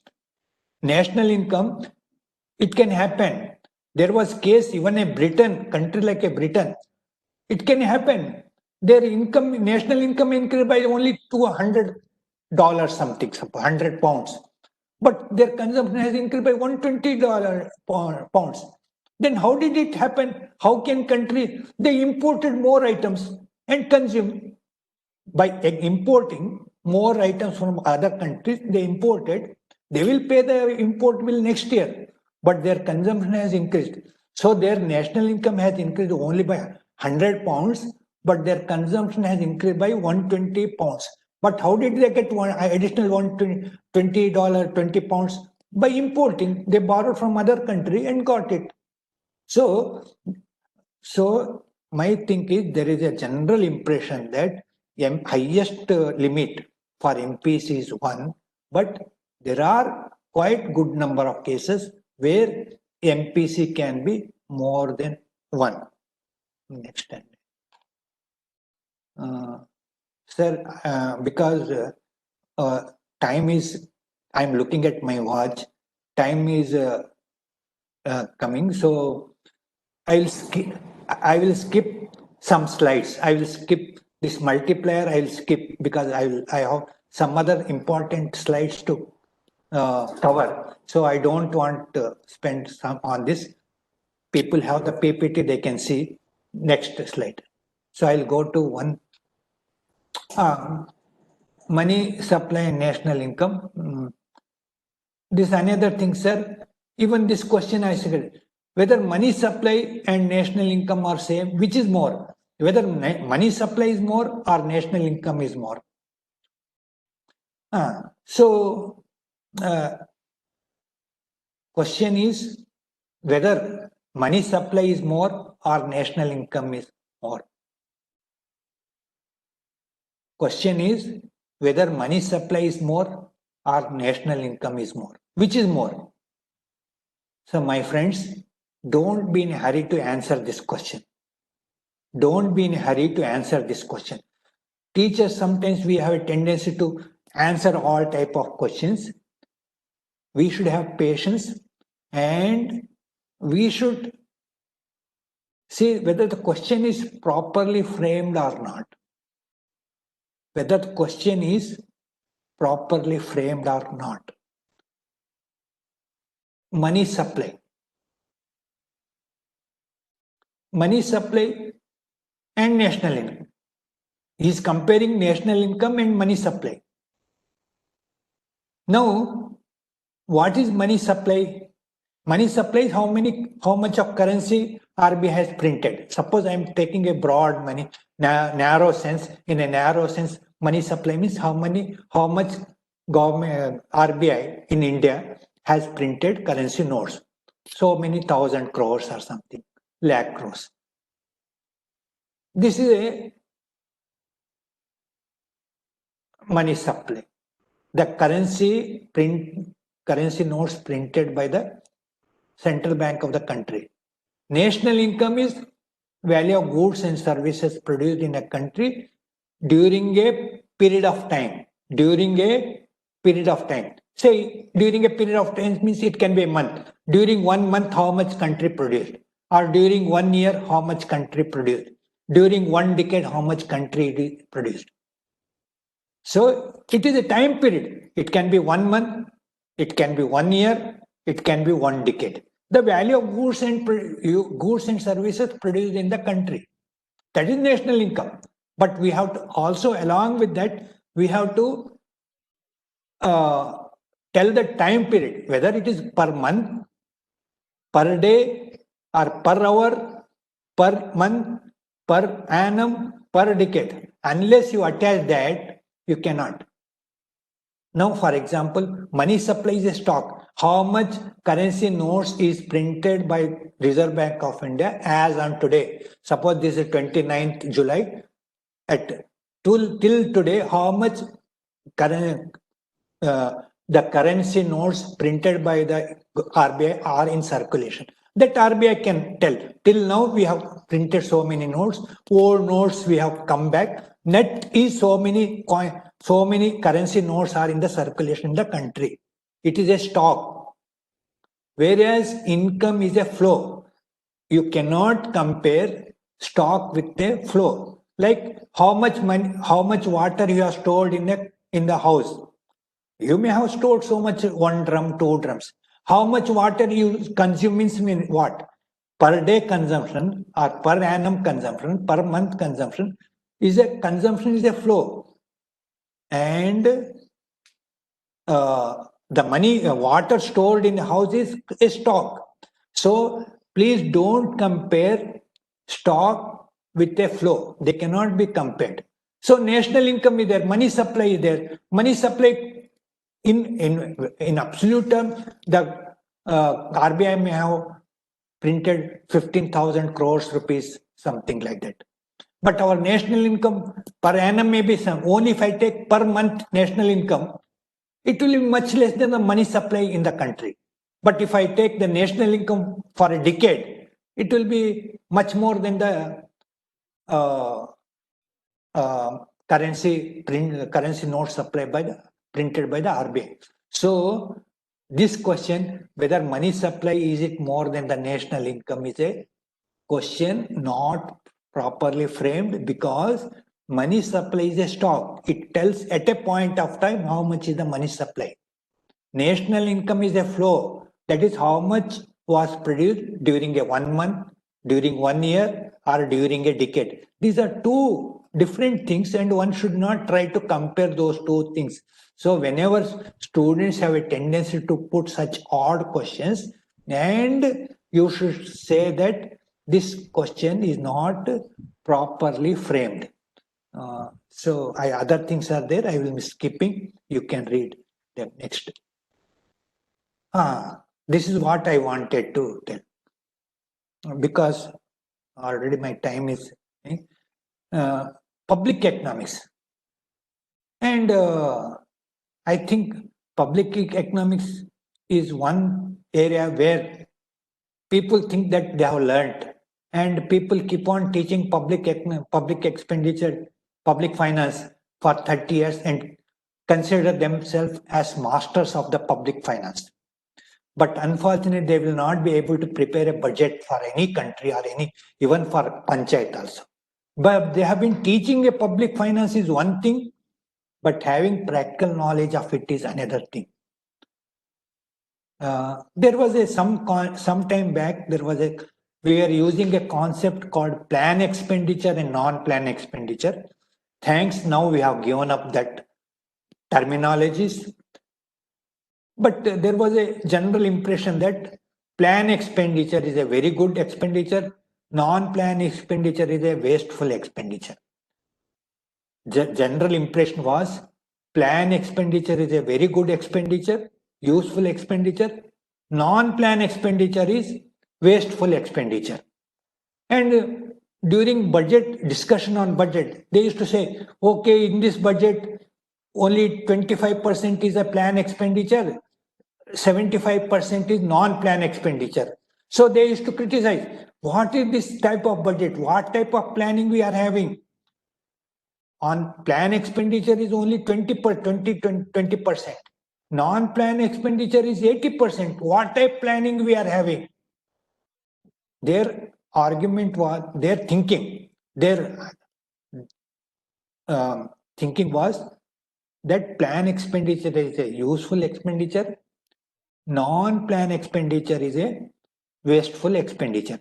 national income, it can happen. There was case even a Britain, country like a Britain, it can happen. Their income, national income increased by only $200 something, £100. But their consumption has increased by $120 pounds. Then how did it happen? How can country, they imported more items and consumed. By importing more items from other countries, they imported, they will pay the import bill next year, but their consumption has increased. So their national income has increased only by £100, but their consumption has increased by £120. But how did they get one additional $20, 20 pounds? By importing, they borrowed from other country and got it. So my thing is there is a general impression that highest limit for MPC is 1, but there are quite good number of cases where MPC can be more than 1. Next time. Sir, because time is, I'm looking at my watch, time is coming, so I will skip some slides. I will skip this multiplier. I will skip because I have some other important slides to cover. So I don't want to spend some on this. People have the PPT, they can see. Next slide. So I'll go to one. Money supply and national income. This is another thing, sir. Even this question I said, whether money supply and national income are same, which is more? Whether money supply is more or national income is more? Question is whether money supply is more or national income is more. Question is whether money supply is more or national income is more. Which is more? So my friends, don't be in a hurry to answer this question. Don't be in a hurry to answer this question. Teachers, sometimes we have a tendency to answer all type of questions. We should have patience and we should see whether the question is properly framed or not. Whether the question is properly framed or not. Money supply. Money supply and national income. He is comparing national income and money supply. Now, what is money supply? Money supply is how much of currency RBI has printed. Suppose I am taking a broad money, narrow sense. In a narrow sense, money supply means how much government RBI in India has printed currency notes. So many 1,000 crores or something, lakh crores. This is a money supply. The currency notes printed by the central bank of the country. National income is value of goods and services produced in a country during a period of time. During a period of time. Say during a period of time means it can be a month. during 1 month how much country produced, or during 1 year how much country produced, during 1 decade how much country produced. So it is a time period. It can be 1 month, it can be 1 year, it can be 1 decade. The value of goods and services produced in the country. That is national income. But we have to also, along with that, we have to tell the time period, whether it is per month, per day, or per hour, per month, per annum, per decade. Unless you attach that, you cannot. Now, for example, money supply is a stock. How much currency notes is printed by Reserve Bank of India as on today? Suppose this is 29th July. Till today, how much the currency notes printed by the RBI are in circulation? That RBI can tell. Till now, we have printed so many notes. Old notes we have come back. Net is so many currency notes are in the circulation in the country. It is a stock. Whereas income is a flow. You cannot compare stock with a flow. Like how much money, how much water you have stored in the house. You may have stored so much, 1 drum, 2 drums. How much water you consume means what? Per day consumption or per annum consumption, per month consumption is a flow. And the money, water stored in the house is a stock. So please don't compare stock with a flow. They cannot be compared. So national income is there, money supply is there. Money supply in absolute terms, the RBI may have printed 15,000 crores rupees, something like that. But our national income per annum may be some. Only if I take per month national income, it will be much less than the money supply in the country. But if I take the national income for a decade, it will be much more than the currency notes printed by the RBI. So this question, whether money supply is it more than the national income, is a question not properly framed, because money supply is a stock. It tells at a point of time how much is the money supply. National income is a flow. That is how much was produced during a 1 month, during 1 year, or during a decade. These are two different things, and one should not try to compare those two things. So whenever students have a tendency to put such odd questions, and you should say that this question is not properly framed. So other things are there. I will be skipping. You can read them next. This is what I wanted to tell. Because already my time is public economics. And I think public economics is one area where people think that they have learned, and people keep on teaching public expenditure, public finance for 30 years and consider themselves as masters of the public finance. But unfortunately, they will not be able to prepare a budget for any country or even for panchayat also. But they have been teaching a public finance is one thing, but having practical knowledge of it is another thing. There was some time back, we are using a concept called plan expenditure and non-plan expenditure. Thanks, now we have given up that terminologies. But there was a general impression that plan expenditure is a very good expenditure, non-plan expenditure is a wasteful expenditure. General impression was plan expenditure is a very good expenditure, useful expenditure, non-plan expenditure is wasteful expenditure. And during budget discussion on budget, they used to say, okay, in this budget, only 25% is a plan expenditure, 75% is non-plan expenditure. So they used to criticize, what is this type of budget? What type of planning we are having? On plan expenditure is only 20%. Non-plan expenditure is 80%. What type planning we are having? Their argument was, their thinking was that plan expenditure is a useful expenditure, non-plan expenditure is a wasteful expenditure.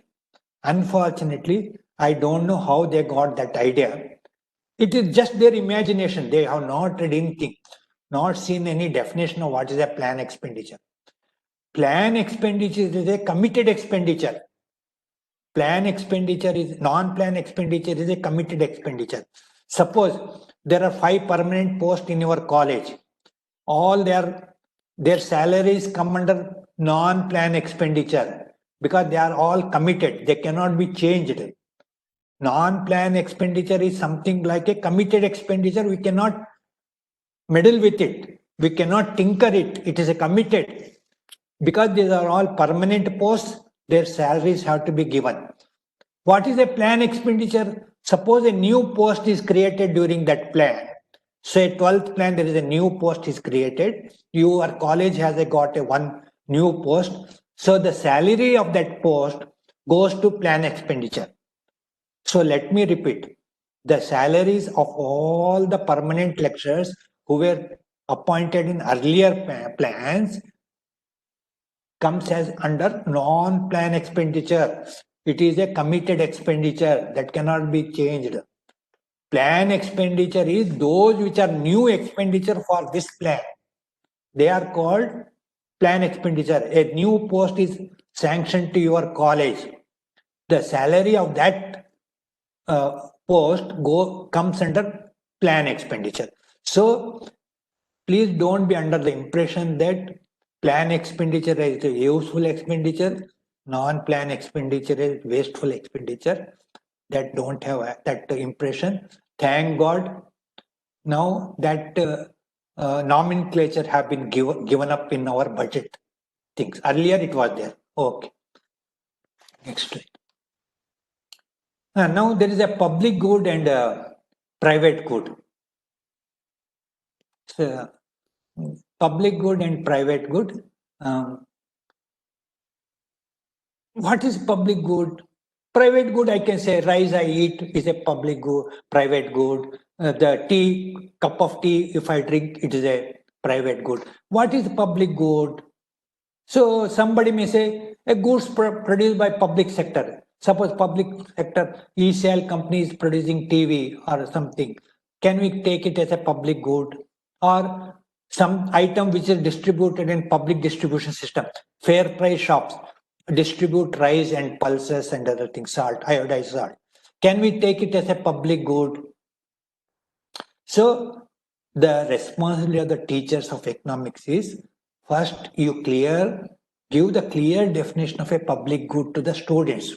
Unfortunately, I don't know how they got that idea. It is just their imagination. They have not read anything, not seen any definition of what is a plan expenditure. Plan expenditure is a committed expenditure. Plan expenditure is non-plan expenditure is a committed expenditure. Suppose there are 5 permanent posts in your college. All their salaries come under non-plan expenditure because they are all committed. They cannot be changed. Non-plan expenditure is something like a committed expenditure. We cannot meddle with it. We cannot tinker it. It is a committed. Because these are all permanent posts, their salaries have to be given. What is a plan expenditure? Suppose a new post is created during that plan. Say 12th plan, there is a new post is created. Your college has got a one new post. So the salary of that post goes to plan expenditure. So let me repeat. The salaries of all the permanent lecturers who were appointed in earlier plans comes as under non-plan expenditure. It is a committed expenditure that cannot be changed. Plan expenditure is those which are new expenditure for this plan. They are called plan expenditure. A new post is sanctioned to your college. The salary of that post comes under plan expenditure. So please don't be under the impression that plan expenditure is a useful expenditure, non-plan expenditure is wasteful expenditure. That don't have that impression. Thank God, now that nomenclature have been given up in our budget things. Earlier it was there. Okay. Next slide. Now there is a public good and a private good. So, public good and private good. What is public good? Private good, I can say rice I eat is a public good, private good. The cup of tea, if I drink, it is a private good. What is public good? So somebody may say a goods produced by public sector. Suppose public sector e-sale company is producing TV or something. Can we take it as a public good? Or some item which is distributed in public distribution system, fair price shops distribute rice and pulses and other things, salt, iodized salt. Can we take it as a public good? So the responsibility of the teachers of economics is first you give the clear definition of a public good to the students.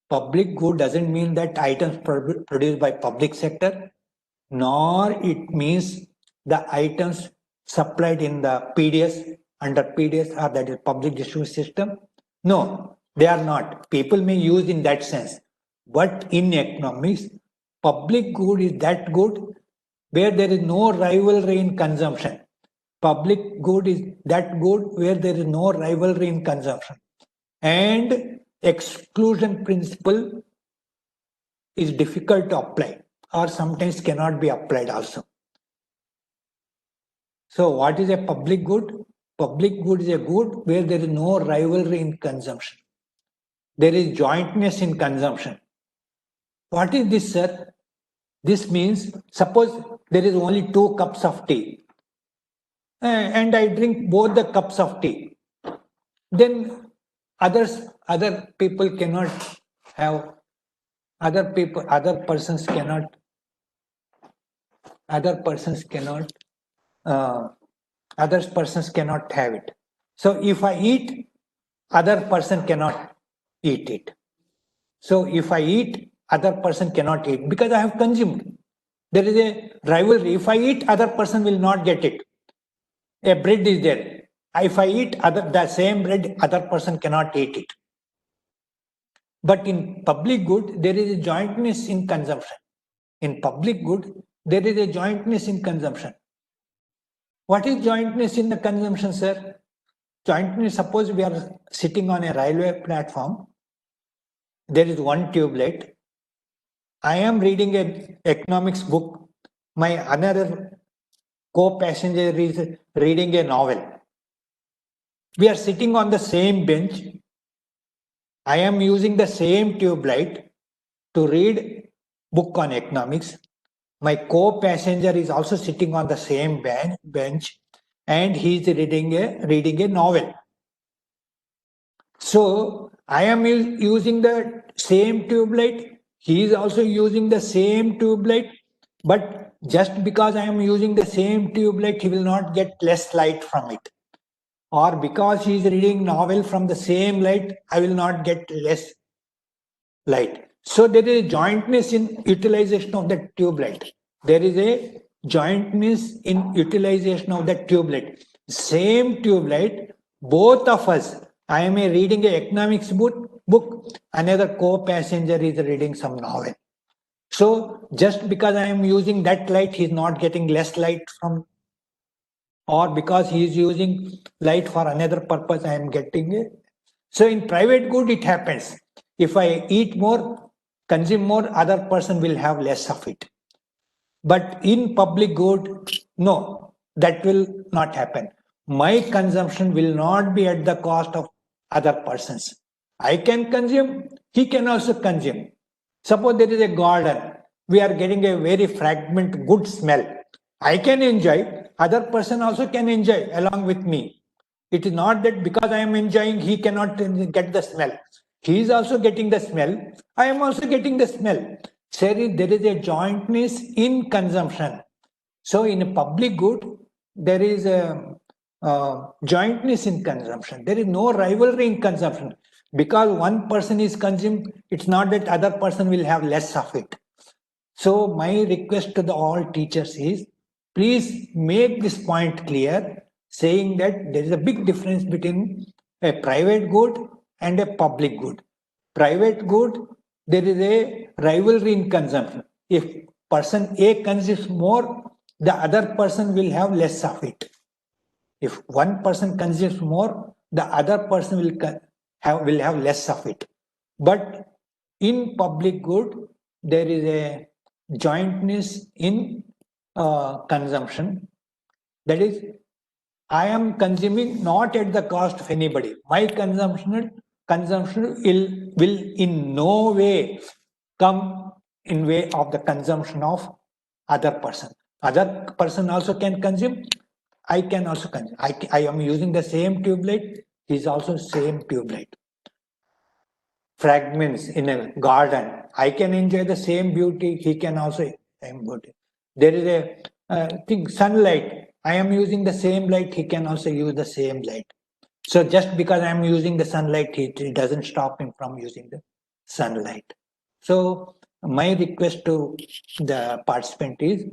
Public good doesn't mean that items produced by public sector, nor it means the items supplied in the PDS, under PDS or that is public distribution system. No, they are not. People may use in that sense. But in economics, public good is that good where there is no rivalry in consumption. Public good is that good where there is no rivalry in consumption. And exclusion principle is difficult to apply or sometimes cannot be applied also. So what is a public good? Public good is a good where there is no rivalry in consumption. There is jointness in consumption. What is this, sir? This means, suppose there is only 2 cups of tea and I drink both the cups of tea. Then other people cannot have, other persons cannot have it. So if I eat, other person cannot eat it. So if I eat, other person cannot eat because I have consumed. There is a rivalry. If I eat, other person will not get it. A bread is there. If I eat the same bread, other person cannot eat it. But in public good, there is a jointness in consumption. In public good, there is a jointness in consumption. What is jointness in the consumption, sir? Jointness, suppose we are sitting on a railway platform. There is one tube light. I am reading an economics book. My another co-passenger is reading a novel. We are sitting on the same bench. I am using the same tube light to read book on economics. My co-passenger is also sitting on the same bench and he is reading a novel. So I am using the same tube light. He is also using the same tube light. But just because I am using the same tube light, he will not get less light from it. Or because he is reading novel from the same light, I will not get less light. So there is a jointness in utilization of the tube light. There is a jointness in utilization of the tube light. Same tube light, both of us. I am reading a economics book. Another co-passenger is reading some novel. So just because I am using that light, he is not getting less light from, or because he is using light for another purpose, I am getting it. So in private good, it happens. If I eat more, consume more, other person will have less of it. But in public good, no, that will not happen. My consumption will not be at the cost of other persons. I can consume, he can also consume. Suppose there is a garden, we are getting a very fragrant, good smell. I can enjoy, other person also can enjoy along with me. It is not that because I am enjoying, he cannot get the smell. He is also getting the smell. I am also getting the smell. So there is a jointness in consumption. So in a public good, there is a jointness in consumption. There is no rivalry in consumption. Because one person is consumed, it's not that other person will have less of it. So my request to all teachers is, please make this point clear, saying that there is a big difference between a private good and a public good. Private good, there is a rivalry in consumption. If person A consumes more, the other person will have less of it. If one person consumes more, the other person will have less of it. But in public good, there is a jointness in consumption. That is, I am consuming not at the cost of anybody. My consumption will in no way come in way of the consumption of other person. Other person also can consume. I can also consume. I am using the same tube light. He is also same tube light. Fragments in a garden. I can enjoy the same beauty. He can also same beauty. There is a thing, sunlight. I am using the same light. He can also use the same light. So just because I am using the sunlight, it doesn't stop him from using the sunlight. So my request to the participant is,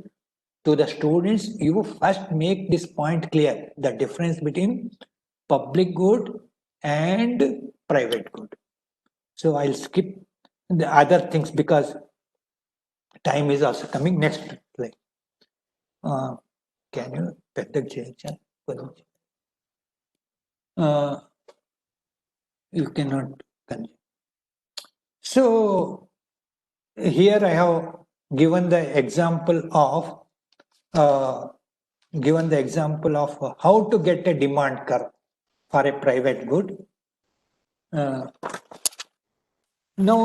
to the students, you first make this point clear, the difference between public good and private good. So I'll skip the other things because time is also coming. Next slide. Can you పెద్దగా చేయొచ్చా? You cannot consume. So here I have given the example of how to get a demand curve for a private good. Now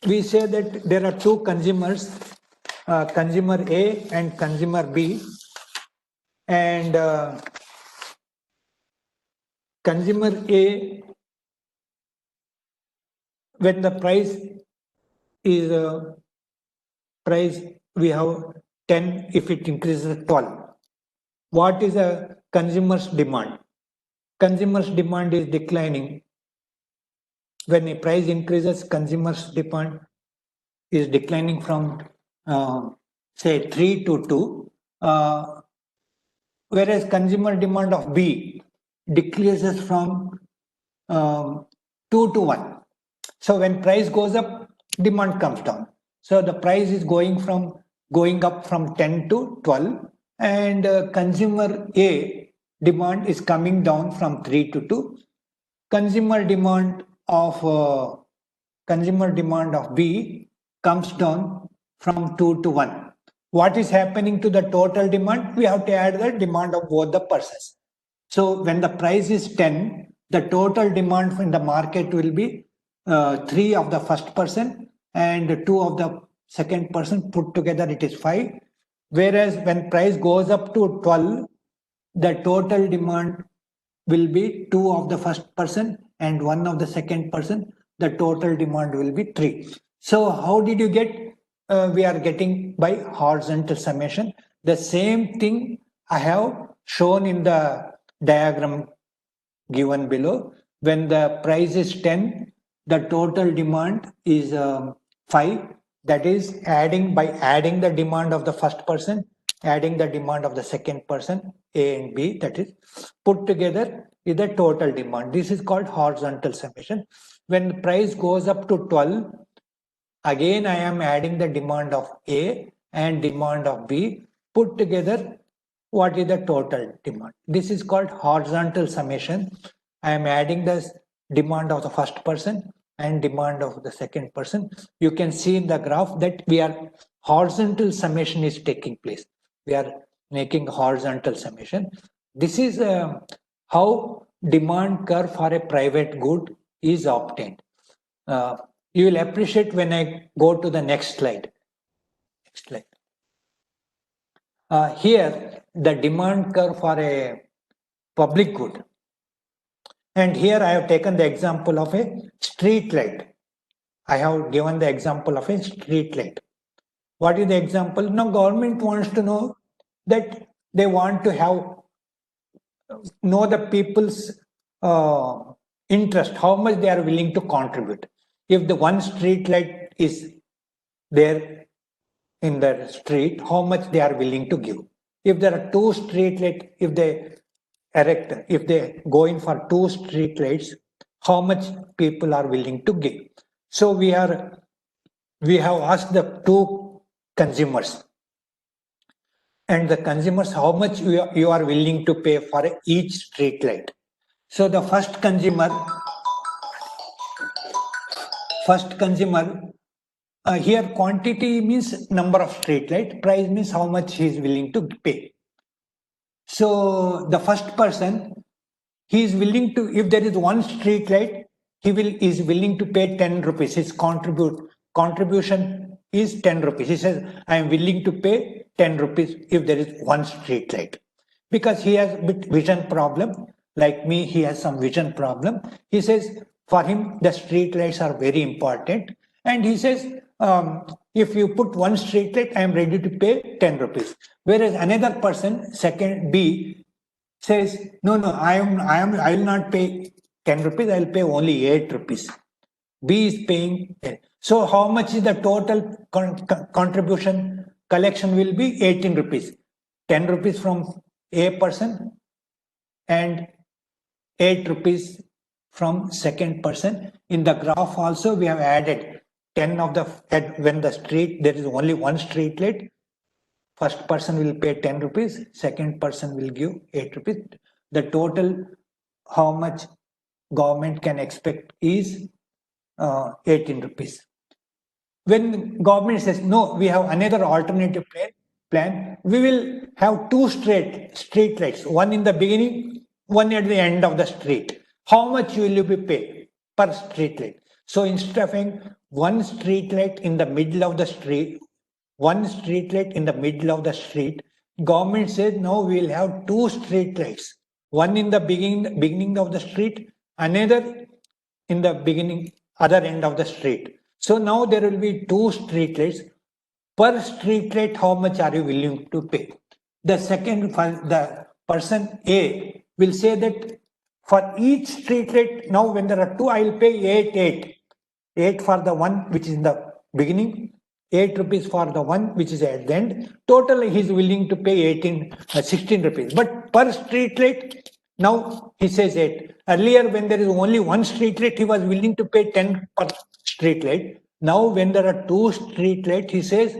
we say that there are two consumers, consumer A and consumer B, and consumer A, when the price is price we have 10, if it increases 12. What is a consumer's demand? Consumer's demand is declining. When a price increases, consumer's demand is declining from say 3 to 2, whereas consumer demand of B decreases from 2 to 1. So when price goes up, demand comes down. So the price is going up from 10 to 12. and consumer A demand is coming down from 3 to 2. Consumer demand of B comes down from 2 to 1. What is happening to the total demand? We have to add the demand of both the persons. So when the price is 10, the total demand in the market will be 3 of the first person and 2 of the second person. Put together it is 5. Whereas when price goes up to 12, the total demand will be 2 of the first person and 1 of the second person. The total demand will be 3. So how did you get? We are getting by horizontal summation. The same thing I have shown in the diagram given below. When the price is 10, the total demand is 5. That is by adding the demand of the first person, adding the demand of the second person, A and B, that is put together is the total demand. This is called horizontal summation. When the price goes up to 12, again I am adding the demand of A and demand of B, put together what is the total demand. This is called horizontal summation. I am adding the demand of the first person and demand of the second person. You can see in the graph that horizontal summation is taking place. We are making horizontal summation. This is how demand curve for a private good is obtained. You will appreciate when I go to the next slide. Next slide. Here, the demand curve for a public good. And here I have taken the example of a street light. I have given the example of a street light. What is the example? Now government wants to know that they want to know the people's interest, how much they are willing to contribute. If the one street light is there in the street, how much they are willing to give. If there are 2 street lights, if they go in for 2 street lights, how much people are willing to give. So we have asked the 2 consumers, and the consumers how much you are willing to pay for each street light. So the first consumer, here quantity means number of street light, price means how much he is willing to pay. So the first person, he is willing to, if there is 1 street light, is willing to pay 10 rupees. His contribution is 10 rupees. He says, I am willing to pay 10 rupees if there is 1 street light. Because he has a bit vision problem, like me, he has some vision problem. He says, for him, the street lights are very important. And he says, if you put 1 street light, I am ready to pay 10 rupees. Whereas another person, second B, says, no, I will not pay 10 rupees, I will pay only 8 rupees. B is paying 10. So how much is the total contribution collection will be 18 rupees. 10 rupees from A person and 8 rupees from second person. In the graph also we have added 10 of the, when the street, there is only 1 street light, first person will pay 10 rupees, second person will give 8 rupees. The total, how much government can expect is 18 rupees. When government says, no, we have another alternative plan, we will have 2 street lights, one in the beginning, one at the end of the street. How much will you be paid per street light? So instead of having 1 street light in the middle of the street, 1 street light in the middle of the street, government says, no, we will have 2 street lights, one in the beginning of the street, another in the other end of the street. So now there will be 2 street lights. Per street light, how much are you willing to pay? The person A will say that for each street light, now when there are 2, I will pay 8 for the one which is in the beginning, 8 rupees for the one which is at the end. Total he is willing to pay 16 rupees. But per street light, now he says 8. Earlier when there is only 1 street light, he was willing to pay 10 per street light. Now when there are 2 street lights, he says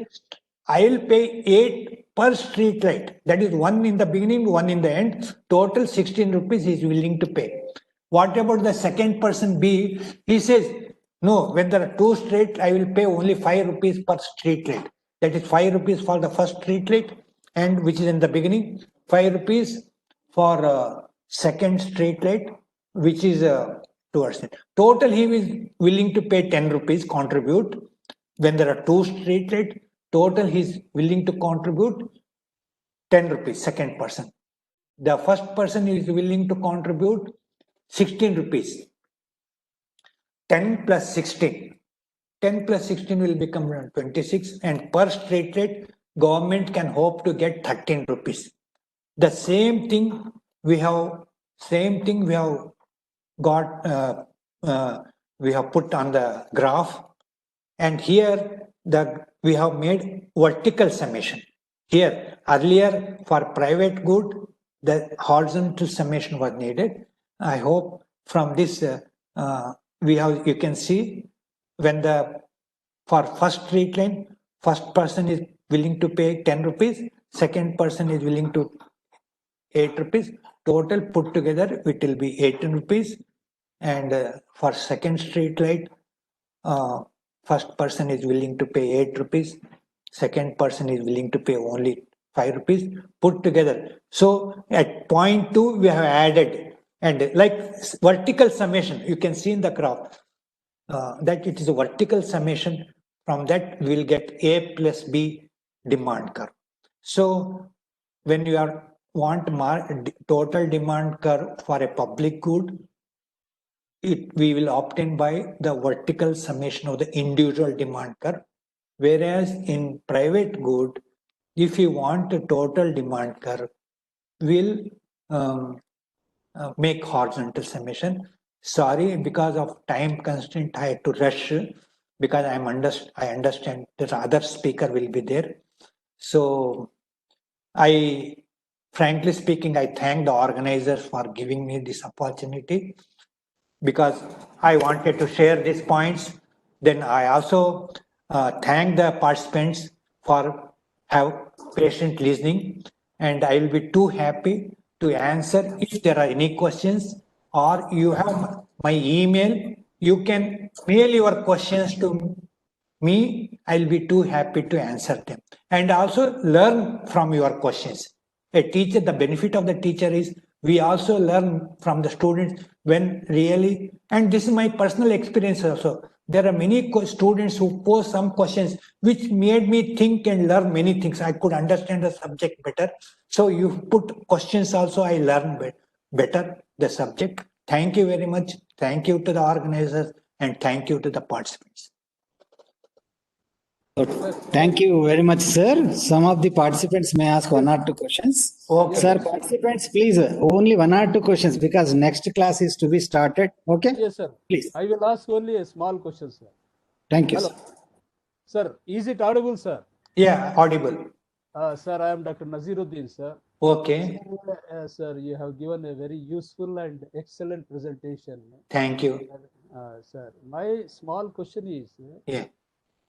I will pay 8 per street light. That is one in the beginning, one in the end. Total 16 rupees he is willing to pay. What about the second person B? He says, no, when there are 2 street, I will pay only 5 rupees per street light. That is 5 rupees for the first street light, and which is in the beginning, 5 rupees for second street light, which is towards it. Total, he is willing to pay 10 rupees, contribute. When there are 2 street light, total he is willing to contribute 10 rupees, second person. The first person is willing to contribute 16 rupees. 10 plus 16. 10 plus 16 will become 26, and per street light, government can hope to get 13 rupees. The same thing we have got, we have put on the graph, and here we have made vertical summation. Here earlier for private good, the horizontal summation was needed. I hope from this you can see when for first street line, first person is willing to pay 10 rupees, second person is willing to 8 rupees. Total put together, it will be 18 rupees. And for second street light, first person is willing to pay 8 rupees. Second person is willing to pay only 5 rupees put together. So at point 2, we have added, and like vertical summation, you can see in the graph that it is a vertical summation. From that, we will get A plus B demand curve. So when you want total demand curve for a public good, we will obtain by the vertical summation of the individual demand curve. Whereas in private good, if you want a total demand curve, we'll make horizontal summation. Sorry, because of time constraint, I had to rush because I understand that other speaker will be there. So frankly speaking, I thank the organizers for giving me this opportunity, because I wanted to share these points. Then I also thank the participants for have patient listening, and I will be too happy to answer if there are any questions, or you have my email. You can mail your questions to me. I'll be too happy to answer them and also learn from your questions. A teacher, the benefit of the teacher is we also learn from the students when really, and this is my personal experience also. There are many students who pose some questions which made me think and learn many things. I could understand the subject better. So you put questions also, I learn better the subject. Thank you very much. Thank you to the organizers, and thank you to the participants. Thank you very much, sir. Some of the participants may ask 1 or 2 questions. Okay. Sir, participants, please, only 1 or 2 questions, because next class is to be started. Okay? Yes, sir. Please. I will ask only a small question, sir. Thank you, Hello. sir. Sir, is it audible, sir? Yeah, audible. Sir, I am Dr. Naziruddin, sir. Okay. Sir, you have given a very useful and excellent presentation. Thank you. Sir, my small question is, Yeah.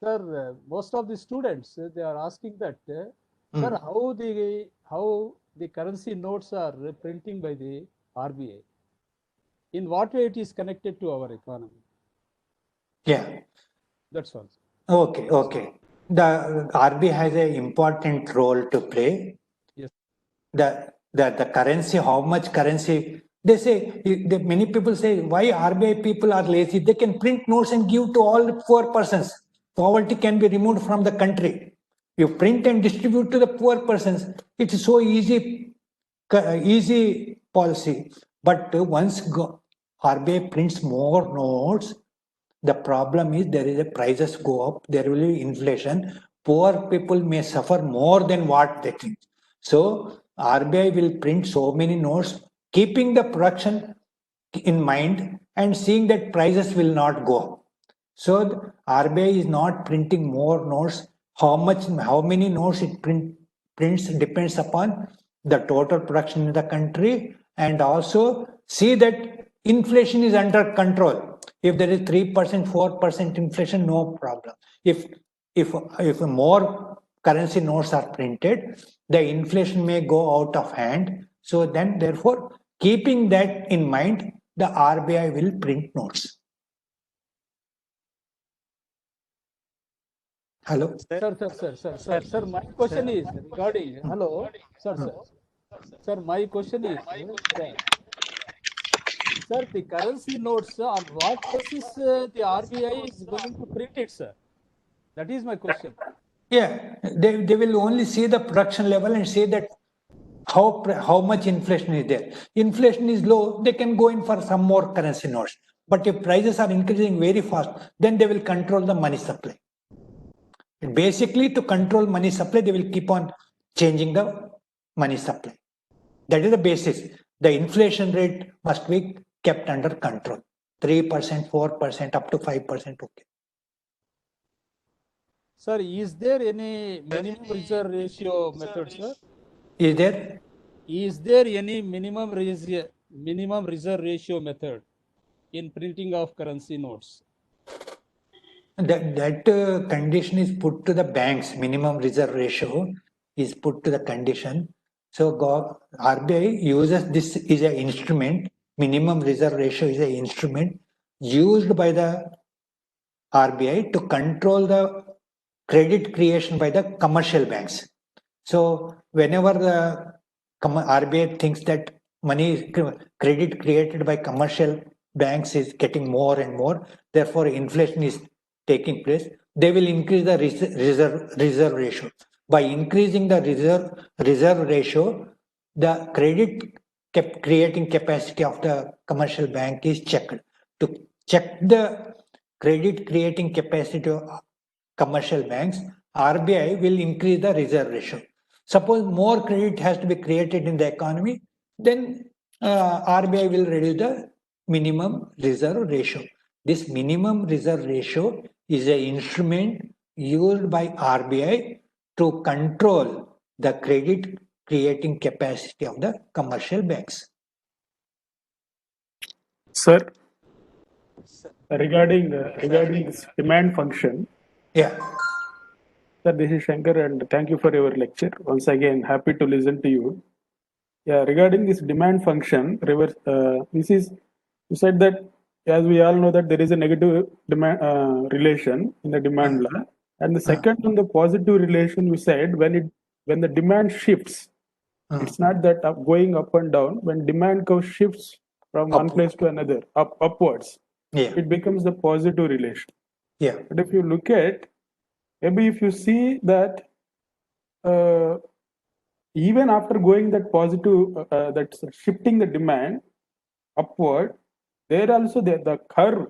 sir, most of the students, they are asking that, sir, how the currency notes are printing by the RBI? In what way it is connected to our economy? Yeah. That's all. Okay. The RBI has an important role to play. Yes. The currency, how much currency, they say, many people say, why RBI people are lazy? They can print notes and give to all poor persons. Poverty can be removed from the country. You print and distribute to the poor persons. It's so easy policy. But once RBI prints more notes, the problem is there is a prices go up, there will be inflation. Poor people may suffer more than what they think. So RBI will print so many notes, keeping the production in mind and seeing that prices will not go up. So the RBI is not printing more notes. How many notes it prints depends upon the total production in the country, and also see that inflation is under control. If there is 3%, 4% inflation, no problem. If more currency notes are printed, the inflation may go out of hand. So then, therefore, keeping that in mind, the RBI will print notes. Hello? Sir, my question is regarding, hello, sir, my question is, sir, the currency notes, on what basis the RBI is going to print it, sir? That is my question. Yeah, they will only see the production level and say that how much inflation is there. Inflation is low, they can go in for some more currency notes. But if prices are increasing very fast, then they will control the money supply. Basically, to control money supply, they will keep on changing the money supply. That is the basis. The inflation rate must be kept under control. 3%, 4%, up to 5%. Okay. Sir, is there any minimum reserve ratio method, sir? Is there? Is there any minimum reserve ratio method in printing of currency notes? That condition is put to the banks. Minimum reserve ratio is put to the condition. So RBI uses this is an instrument. Minimum reserve ratio is an instrument used by the RBI to control the credit creation by the commercial banks. So whenever the RBI thinks that credit created by commercial banks is getting more and more, therefore inflation is taking place, they will increase the reserve ratio. By increasing the reserve ratio, the credit creating capacity of the commercial bank is checked. To check the credit creating capacity of commercial banks, RBI will increase the reserve ratio. Suppose more credit has to be created in the economy, then RBI will reduce the minimum reserve ratio. This minimum reserve ratio is an instrument used by RBI to control the credit creating capacity of the commercial banks. Sir, regarding this demand function, Yeah. sir, this is Shankar, and thank you for your lecture. Once again, happy to listen to you. Yeah, regarding this demand function, this is, you said that, as we all know, that there is a negative demand relation in the demand law, and the second one, the positive relation, you said when the demand shifts, it's not that going up and down. When demand curve shifts from one place to another, upwards, it becomes the positive relation. Yeah. But if you look at, maybe if you see that even after going that positive, that's shifting the demand upward, there also the curve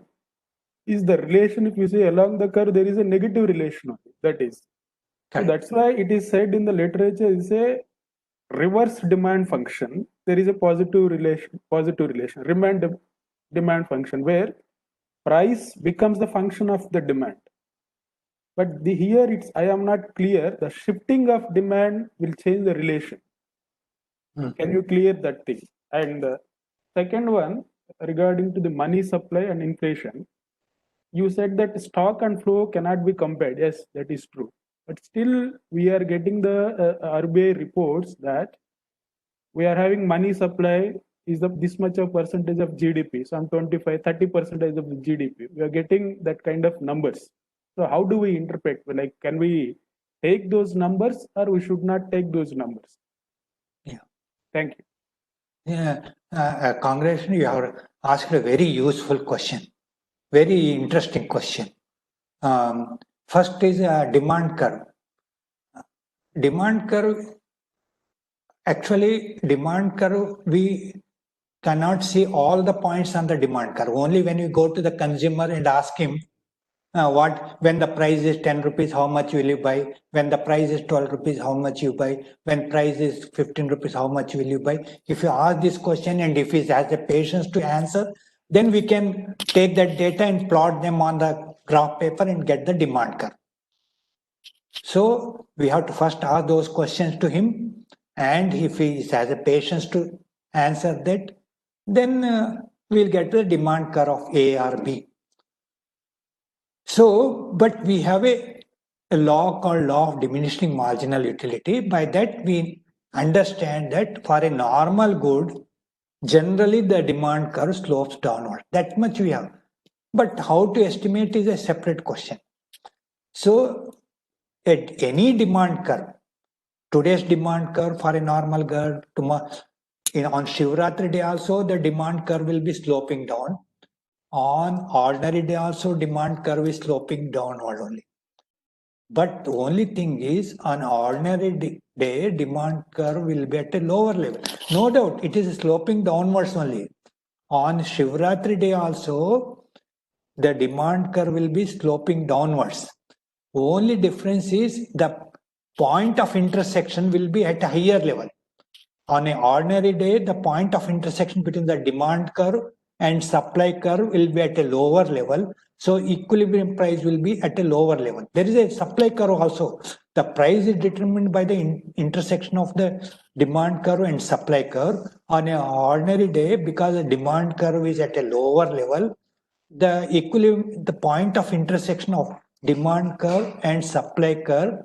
is the relation. If you say along the curve, there is a negative relation. That is. So that's why it is said in the literature, is a reverse demand function. There is a positive relation, demand function, where price becomes the function of the demand. But here I am not clear. The shifting of demand will change the relation. Can you clear that thing? And second one, regarding to the money supply and inflation, you said that stock and flow cannot be compared. Yes, that is true. But still, we are getting the RBI reports that we are having money supply is of this much of percentage of GDP, some 25-30% of the GDP. We are getting that kind of numbers. So how do we interpret? Like, can we take those numbers, or we should not take those numbers? Yeah. Thank you. Yeah, congratulations. You have asked a very useful question, very interesting question. First is demand curve. Demand curve. Actually, demand curve, we cannot see all the points on the demand curve. Only when you go to the consumer and ask him when the price is 10 rupees, how much will you buy? When the price is 12 rupees, how much you buy? When price is 15 rupees, how much will you buy? If you ask this question and if he has the patience to answer, then we can take that data and plot them on the graph paper and get the demand curve. So we have to first ask those questions to him, and if he has the patience to answer that, then we'll get the demand curve of A or B. So, but we have a a law called law of diminishing marginal utility. By that we understand that for a normal good, generally the demand curve slopes downward. That much we have. But how to estimate is a separate question. So at any demand curve, today's demand curve for a normal girl, on Shivratri day also the demand curve will be sloping down. On ordinary day also demand curve is sloping downward only. But the only thing is on ordinary day demand curve will be at a lower level. No doubt it is sloping downwards only. On Shivratri day also the demand curve will be sloping downwards. Only difference is the point of intersection will be at a higher level. On an ordinary day, the point of intersection between the demand curve and supply curve will be at a lower level. So equilibrium price will be at a lower level. There is a supply curve also. The price is determined by the intersection of the demand curve and supply curve. On an ordinary day, because the demand curve is at a lower level, the point of intersection of demand curve and supply curve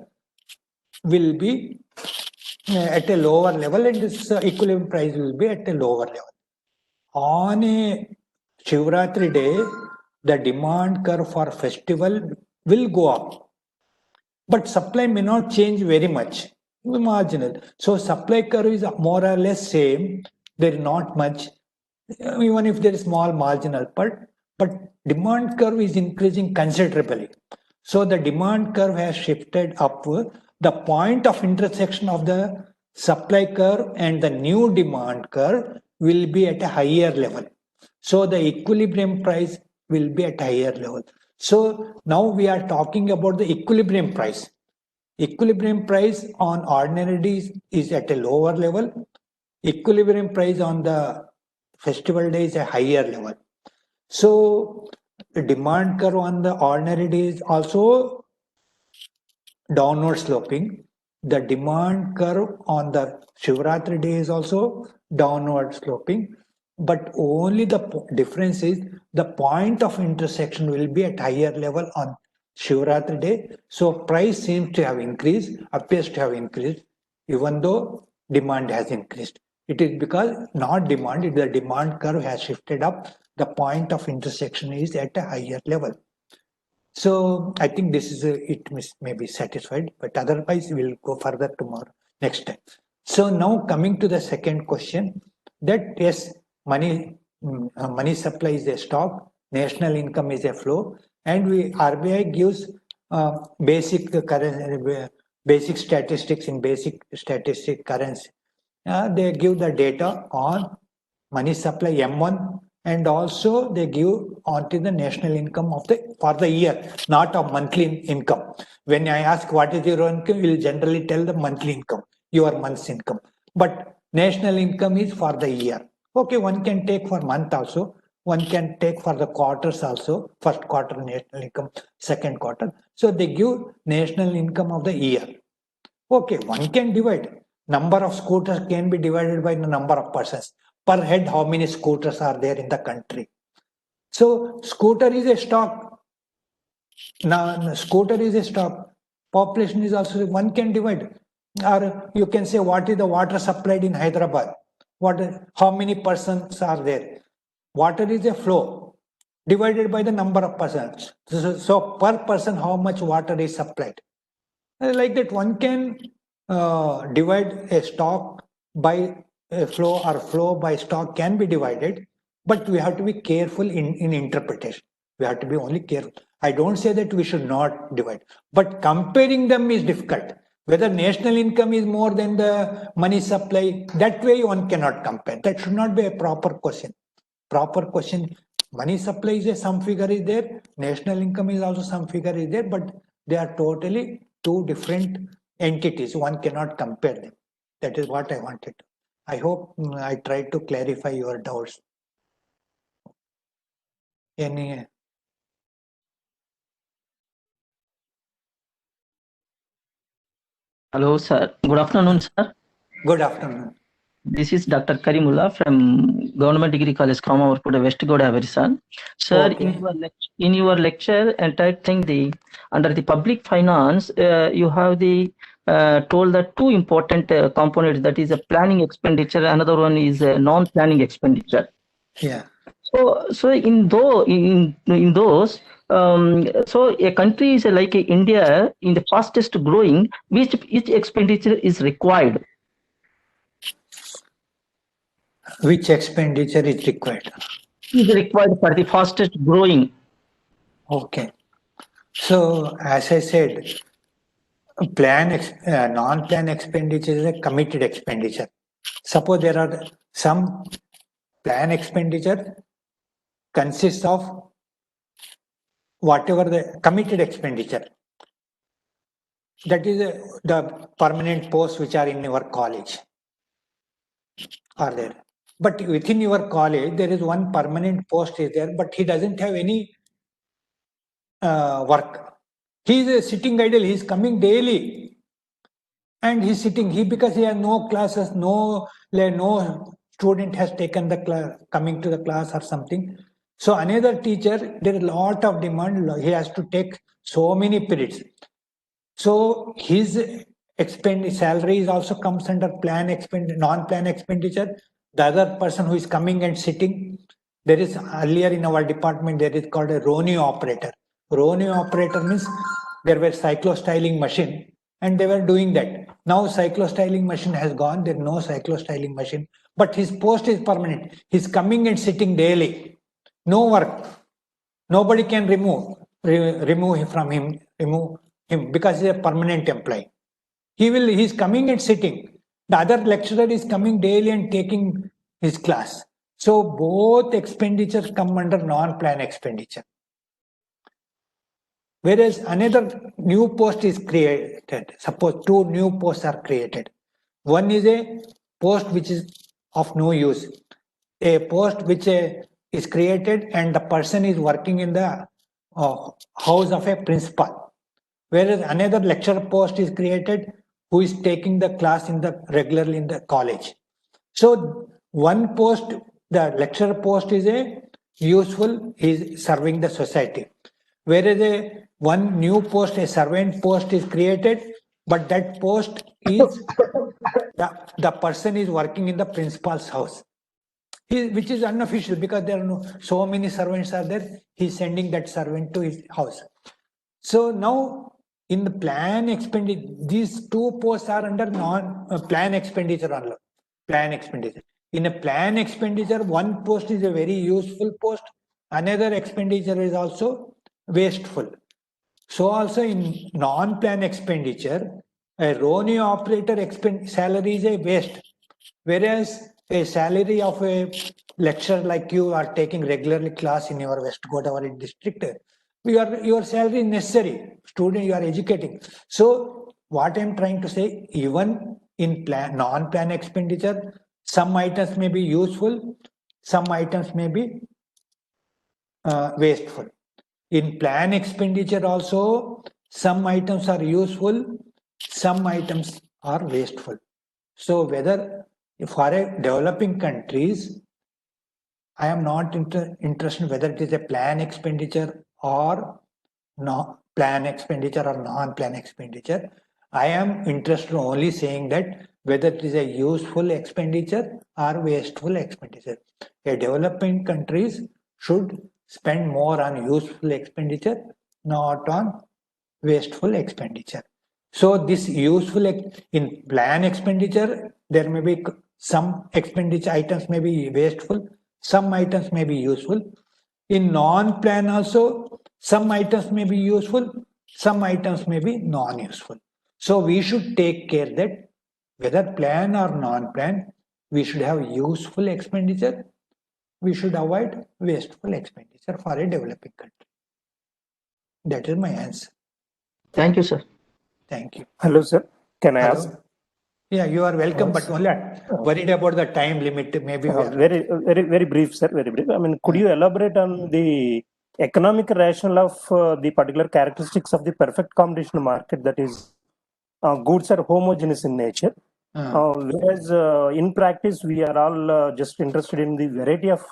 will be at a lower level, and this equilibrium price will be at a lower level. On a Shivratri day, the demand curve for festival will go up, but supply may not change very much, marginal. So supply curve is more or less same. There is not much, even if there is small marginal, but demand curve is increasing considerably. So the demand curve has shifted upward. The point of intersection of the supply curve and the new demand curve will be at a higher level. So the equilibrium price will be at a higher level. So now we are talking about the equilibrium price. Equilibrium price on ordinary days is at a lower level. Equilibrium price on the festival day is a higher level. So the demand curve on the ordinary days also downward sloping. The demand curve on the Shivratri day is also downward sloping. But only the difference is the point of intersection will be at higher level on Shivratri day. So price seems to have increased, appears to have increased, even though demand has increased. It is because not demand, the demand curve has shifted up. The point of intersection is at a higher level. So I think this is it may be satisfied, but otherwise we'll go further tomorrow, next time. So now coming to the second question, that yes, money supply is a stock, national income is a flow, and RBI gives basic statistics in basic statistic currency. They give the data on money supply M1, and also they give onto the national income of for the year, not a monthly income. When I ask what is your income, you will generally tell the monthly income, your month's income. But national income is for the year. Okay, one can take for month also, one can take for the quarters also, first quarter national income, second quarter. So they give national income of the year. Okay, one can divide. Number of scooters can be divided by the number of persons. Per head, how many scooters are there in the country? So scooter is a stock. Now scooter is a stock. Population is also, one can divide. Or you can say what is the water supplied in Hyderabad? How many persons are there? Water is a flow divided by the number of persons. So per person, how much water is supplied? Like that, one can divide a stock by a flow, or flow by stock can be divided, but we have to be careful in interpretation. We have to be only careful. I don't say that we should not divide, but comparing them is difficult. Whether national income is more than the money supply, that way one cannot compare. That should not be a proper question. Proper question, money supply is some figure is there, national income is also some figure is there, but they are totally two different entities. One cannot compare them. That is what I wanted. I hope I tried to clarify your doubts. Any? Hello, sir. Good afternoon, sir. Good afternoon. This is Dr. Karimullah from Government Degree College, Kramavarkuda, West Godavari, sir. Sir, Okay. in your lecture, entire thing, under the public finance, you have told that two important components, that is a planning expenditure, another one is a non-planning expenditure. Yeah. So in those, so a country is like India in the fastest growing, which expenditure is required? Which expenditure is required? Is required for the fastest growing. Okay. So as I said, non-plan expenditure is a committed expenditure. Suppose there are some plan expenditure consists of whatever the committed expenditure. That is the permanent posts which are in your college are there. But within your college, there is one permanent post is there, but he doesn't have any work. He is sitting idle. He is coming daily, and he's sitting. Because he has no classes, no student has taken the class, coming to the class or something. So another teacher, there is a lot of demand. He has to take so many periods. So his salary is also comes under non-plan expenditure. The other person who is coming and sitting, there is earlier in our department, there is called a Roni operator. Roni operator means there were cyclostyling machine and they were doing that. Now cyclostyling machine has gone, there is no cyclostyling machine, but his post is permanent. He's coming and sitting daily. No work. Nobody can remove him because he's a permanent employee. He's coming and sitting. The other lecturer is coming daily and taking his class. So both expenditures come under non-plan expenditure. Whereas another new post is created. Suppose two new posts are created. One is a post which is of no use. A post which is created and the person is working in the house of a principal. Whereas another lecturer post is created who is taking the class regularly in the college. So one post, the lecturer post is useful, is serving the society. Whereas one new post, a servant post is created, but that post is the person is working in the principal's house. Which is unofficial because there are so many servants are there. He's sending that servant to his house. So now in the plan expenditure, these two posts are under non-plan expenditure only. Plan expenditure. In a plan expenditure, one post is a very useful post. Another expenditure is also wasteful. So also in non-plan expenditure, a Roni operator salary is a waste. Whereas a salary of a lecturer like you are taking regularly class in your West Godavari district, your salary is necessary. Student, you are educating. So what I'm trying to say, even in non-plan expenditure, some items may be useful, some items may be wasteful. In plan expenditure also, some items are useful, some items are wasteful. So whether for a developing countries, I am not interested whether it is a plan expenditure or plan expenditure or non-plan expenditure. I am interested only saying that whether it is a useful expenditure or wasteful expenditure. A developing countries should spend more on useful expenditure, not on wasteful expenditure. So this useful in plan expenditure, there may be some expenditure items may be wasteful, some items may be useful. In non-plan also, some items may be useful, some items may be non-useful. So we should take care that whether plan or non-plan, we should have useful expenditure. We should avoid wasteful expenditure for a developing country. That is my answer. Thank you, sir. Thank you. Hello, sir. Can I Hello? ask? Yeah, you are welcome, Yes. but only worried about the time limit. Maybe we are. Very brief, sir. Very brief. I mean, could you elaborate on the economic rationale of the particular characteristics of the perfect competition market, that is, goods are homogeneous in nature, Whereas in practice, we are all just interested in the variety of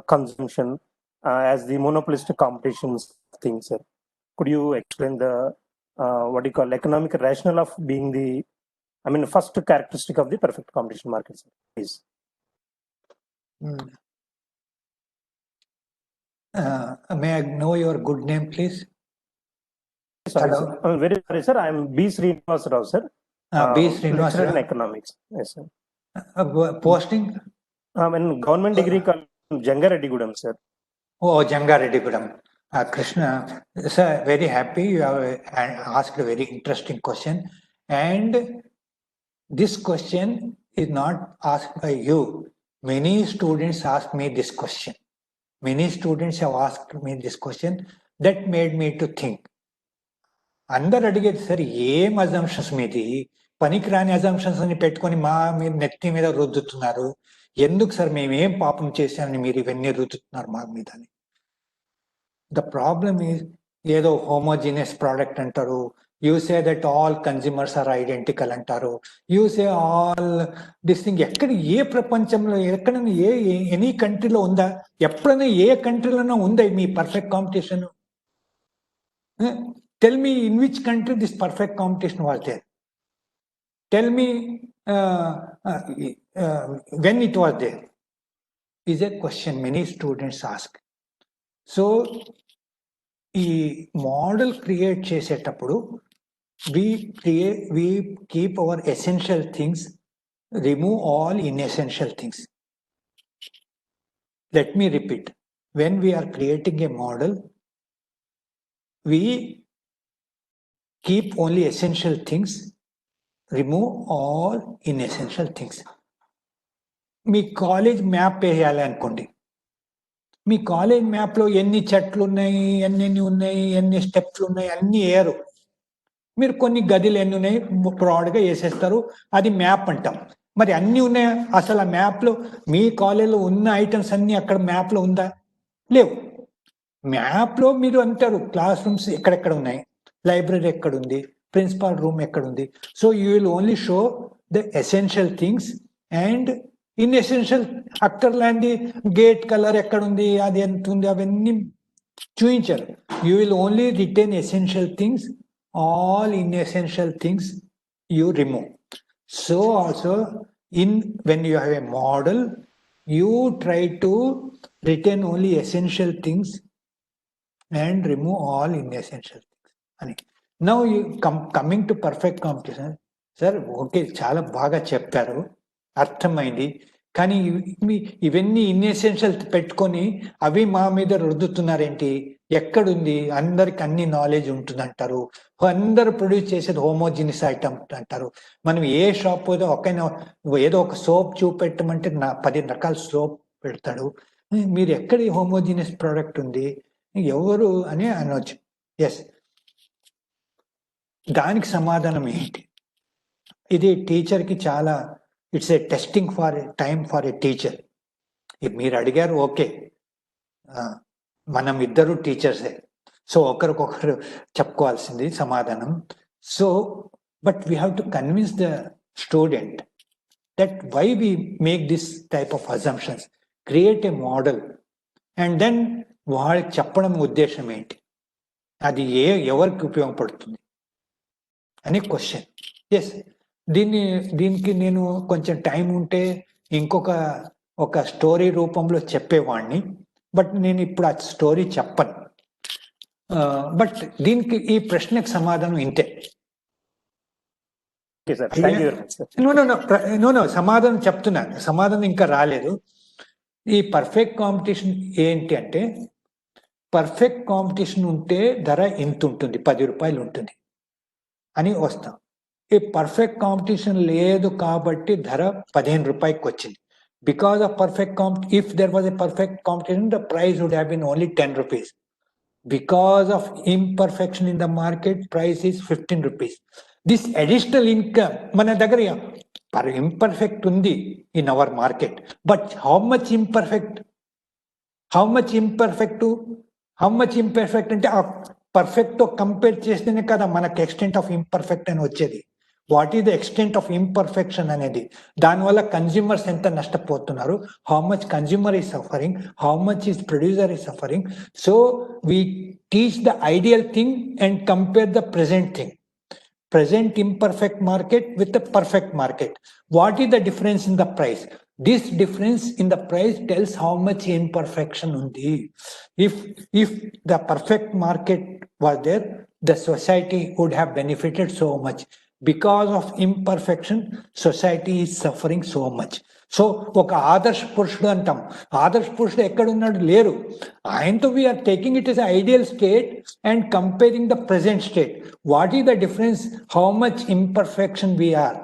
consumption as the monopolistic competitions thing, sir. Could you explain the what do you call economic rationale of being the, I mean, first characteristic of the perfect competition market, sir, please? May I know your good name, please? Sorry, Hello. sir. Very sorry, sir. I am B. Srinivas Rao, sir. B. Srinivas Lecturer in Rao. economics. Yes, sir. Posting? In government degree college, Jangareddy-gudem, sir. Oh, Jangareddy-gudem. Krishna, sir, very happy you have asked a very interesting question. And this question is not asked by you. Many students ask me this question. Many students have asked me this question. That made me to think. అందరు అడిగేది sir ఏం assumptions మీది, పనికిరాని assumptions అని పెట్టుకొని మా మీద నెత్తి మీద రుద్దుతున్నారు, ఎందుకు సార్ మేమేం పాపం చేశామని మీరు ఇవన్నీ రుద్దుతున్నారు మా మీద అని. ద ప్రాబ్లమ్ ఈజ్ ఏదో హోమోజీనియస్ ప్రోడక్ట్ అంటారు, you say that all consumers are identical అంటారు, you say all this thing. ఎక్కడ ఏ ప్రపంచంలో ఎక్కడైనా ఎనీ కంట్రీలో ఉందా, ఎప్పుడైనా ఏ కంట్రీలోనో ఉందా మీ perfect competition? Tell me in which country this perfect competition was there. Tell me when it was there. Is a question many students ask. So, ఈ మోడల్ క్రియేట్ చేసేటప్పుడు we keep our essential things, remove all inessential things. Let me repeat. When we are creating a model, we keep only essential things, remove all inessential things. Me college map వేయాలి అనుకోండి, మీ college మ్యాప్లో ఎన్ని చెట్లు ఉన్నాయి, ఎన్ని ఉన్నాయి, ఎన్ని స్టెప్లు ఉన్నాయి అన్నీ వేయరు. మీరు కొన్ని గదిలు ఎన్ని ఉన్నాయి బ్రాడ్గా వేసేస్తారు, అది మ్యాప్ అంటాం. మరి అన్నీ ఉన్నాయి, అసలు ఆ మ్యాప్లో మీ కాలేజ్లో ఉన్న ఐటమ్స్ అన్నీ అక్కడ మ్యాప్లో ఉందా? లేవు. మ్యాప్లో మీరు అంటారు క్లాస్ రూమ్స్ ఎక్కడెక్కడ ఉన్నాయి, లైబ్రరీ ఎక్కడుంది, ప్రిన్సిపాల్ రూమ్ ఎక్కడుంది. So you will only show the essential things and inessential అక్కర్లాంటి గేట్ కలర్ ఎక్కడుంది, అది ఎంత ఉంది, అవన్నీ చూపించారు. You will only retain essential things, all inessential things you remove. So also when you have a model, you try to retain only essential things and remove all inessential things. Now you coming to perfect competition, sir, okay, చాలా బాగా చెప్పారు, అర్థమైంది. కానీ ఇవన్నీ ఇన్ఎసెన్షియల్ పెట్టుకొని అవి మా మీద రుద్దుతున్నారేంటి? ఎక్కడుంది? అందరికి అన్ని నాలెడ్జ్ ఉంటుందంటారు, అందరు ప్రొడ్యూస్ చేసేది హోమోజినియస్ ఐటమ్ అంటారు. మనం ఏ షాప్ పోతే ఏదో ఒక సోప్ చూపెట్టమంటే 10 రకాల సోప్ పెడతాడు. మీరు ఎక్కడ హోమోజినియస్ ప్రోడక్ట్ ఉంది ఎవరు అని అనొచ్చు. ఎస్, దానికి సమాధానం ఏంటి? ఇది టీచర్కి చాలా, it's a testing for time for a teacher. మీరు అడిగారు, ఓకే, మనం ఇద్దరు టీచర్సే, సో ఒకరికొకరు చెప్పుకోవాల్సింది సమాధానం. So but we have to convince the student that why we make this type of assumptions, create a model, and then వాళ్ళకి చెప్పడం ఉద్దేశం ఏంటి, అది ఎవరికి ఉపయోగపడుతుంది అనే క్వశ్చన్. ఎస్, దీనికి నేను కొంచెం టైం ఉంటే ఒక స్టోరీ రూపంలో చెప్పేవాడిని, బట్ నేను ఇప్పుడు ఆ స్టోరీ చెప్పను. బట్ దీనికి ఈ ప్రశ్నకు సమాధానం ఇంతే. నో సమాధానం చెప్తున్నాను, సమాధానం ఇంకా రాలేదు. ఈ పర్ఫెక్ట్ కాంపిటీషన్ ఏంటి అంటే, పర్ఫెక్ట్ కాంపిటీషన్ ఉంటే ధర ఇంత ఉంటుంది, 10 రూపాయలు ఉంటుంది అని వస్తాం. ఈ పర్ఫెక్ట్ కాంపిటీషన్ లేదు కాబట్టి ధర 15 రూపాయలకి వచ్చింది. Because of perfect if there was a perfect competition, the price would have been only 10 rupees. Because of imperfection in the market, price is 15 rupees. This additional income, mana dagara imperfect undi in our market. But how much imperfect? How much imperfect ante perfect to compare chestene kada manaku extent of imperfect ani vachedi. What is the extent of imperfection అనేది, దానివల్ల consumers ఎంత నష్టపోతున్నారు, how much consumer is suffering, how much is producer is suffering. So we teach the ideal thing and compare the present thing. Present imperfect market with the perfect market. What is the difference in the price? This difference in the price tells how much imperfection undi. If the perfect market was there, the society would have benefited so much. Because of imperfection, society is suffering so much. సో ఒక ఆదర్శ పురుషుడు అంటాం, ఆదర్శ పురుషుడు ఎక్కడున్నాడు, లేరు. ఆయనతో we're taking it is ideal state and comparing the present state. What is the difference, how much imperfection we're,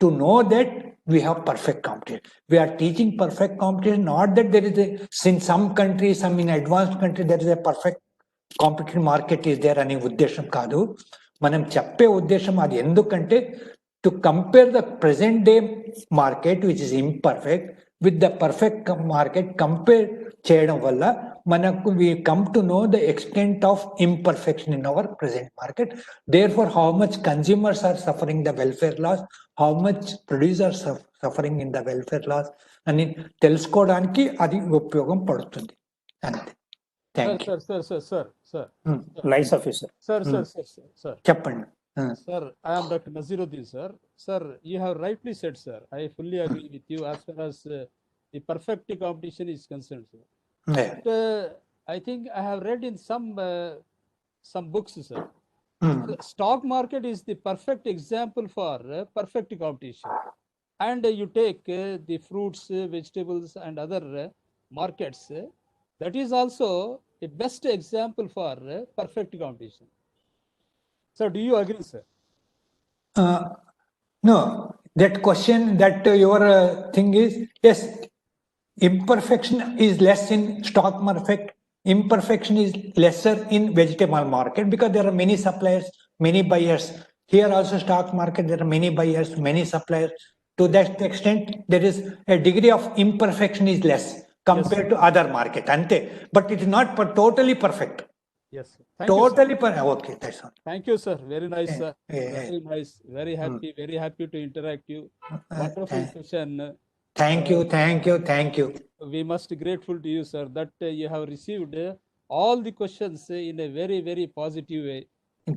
to know that we have perfect competition. We are teaching perfect competition, not that there is a, in some countries, some in advanced country, there is a perfect competitive market is there అనే ఉద్దేశం కాదు. మనం చెప్పే ఉద్దేశం అది ఎందుకంటే to compare the present day market which is imperfect with the perfect market, compare చేయడం వల్ల మనకు we come to know the extent of imperfection in our present market. Therefore, how much consumers are suffering the welfare loss, how much producers are suffering in the welfare loss అని తెలుసుకోవడానికి అది ఉపయోగం పడుతుంది అంతే. Thank you. Sir. Nice of you, sir. Sir. చెప్పండి. Sir, I am Dr. Naziruddin, sir. Sir, you have rightly said, sir. I fully agree with you as far as the perfect competition is concerned, sir. Yeah. But, I think I have read in some books, sir. The stock market is the perfect example for perfect competition. And you take the fruits, vegetables, and other markets. That is also a best example for perfect competition. So, do you agree, sir? No, that question, that your thing is, yes, imperfection is less in stock market, imperfection is lesser in vegetable market because there are many suppliers, many buyers. Here also stock market, there are many buyers, many suppliers. To that extent, there is a degree of imperfection is less compared to other market. Ante, but it is not totally perfect. Yes, sir. Thank you, Totally okay, that's all. sir. Thank you, sir. Very nice, sir. Yeah. Very nice. Very happy to interact you. Wonderful session. Thank you. We must be grateful to you, sir, that you have received all the questions in a very, very positive way.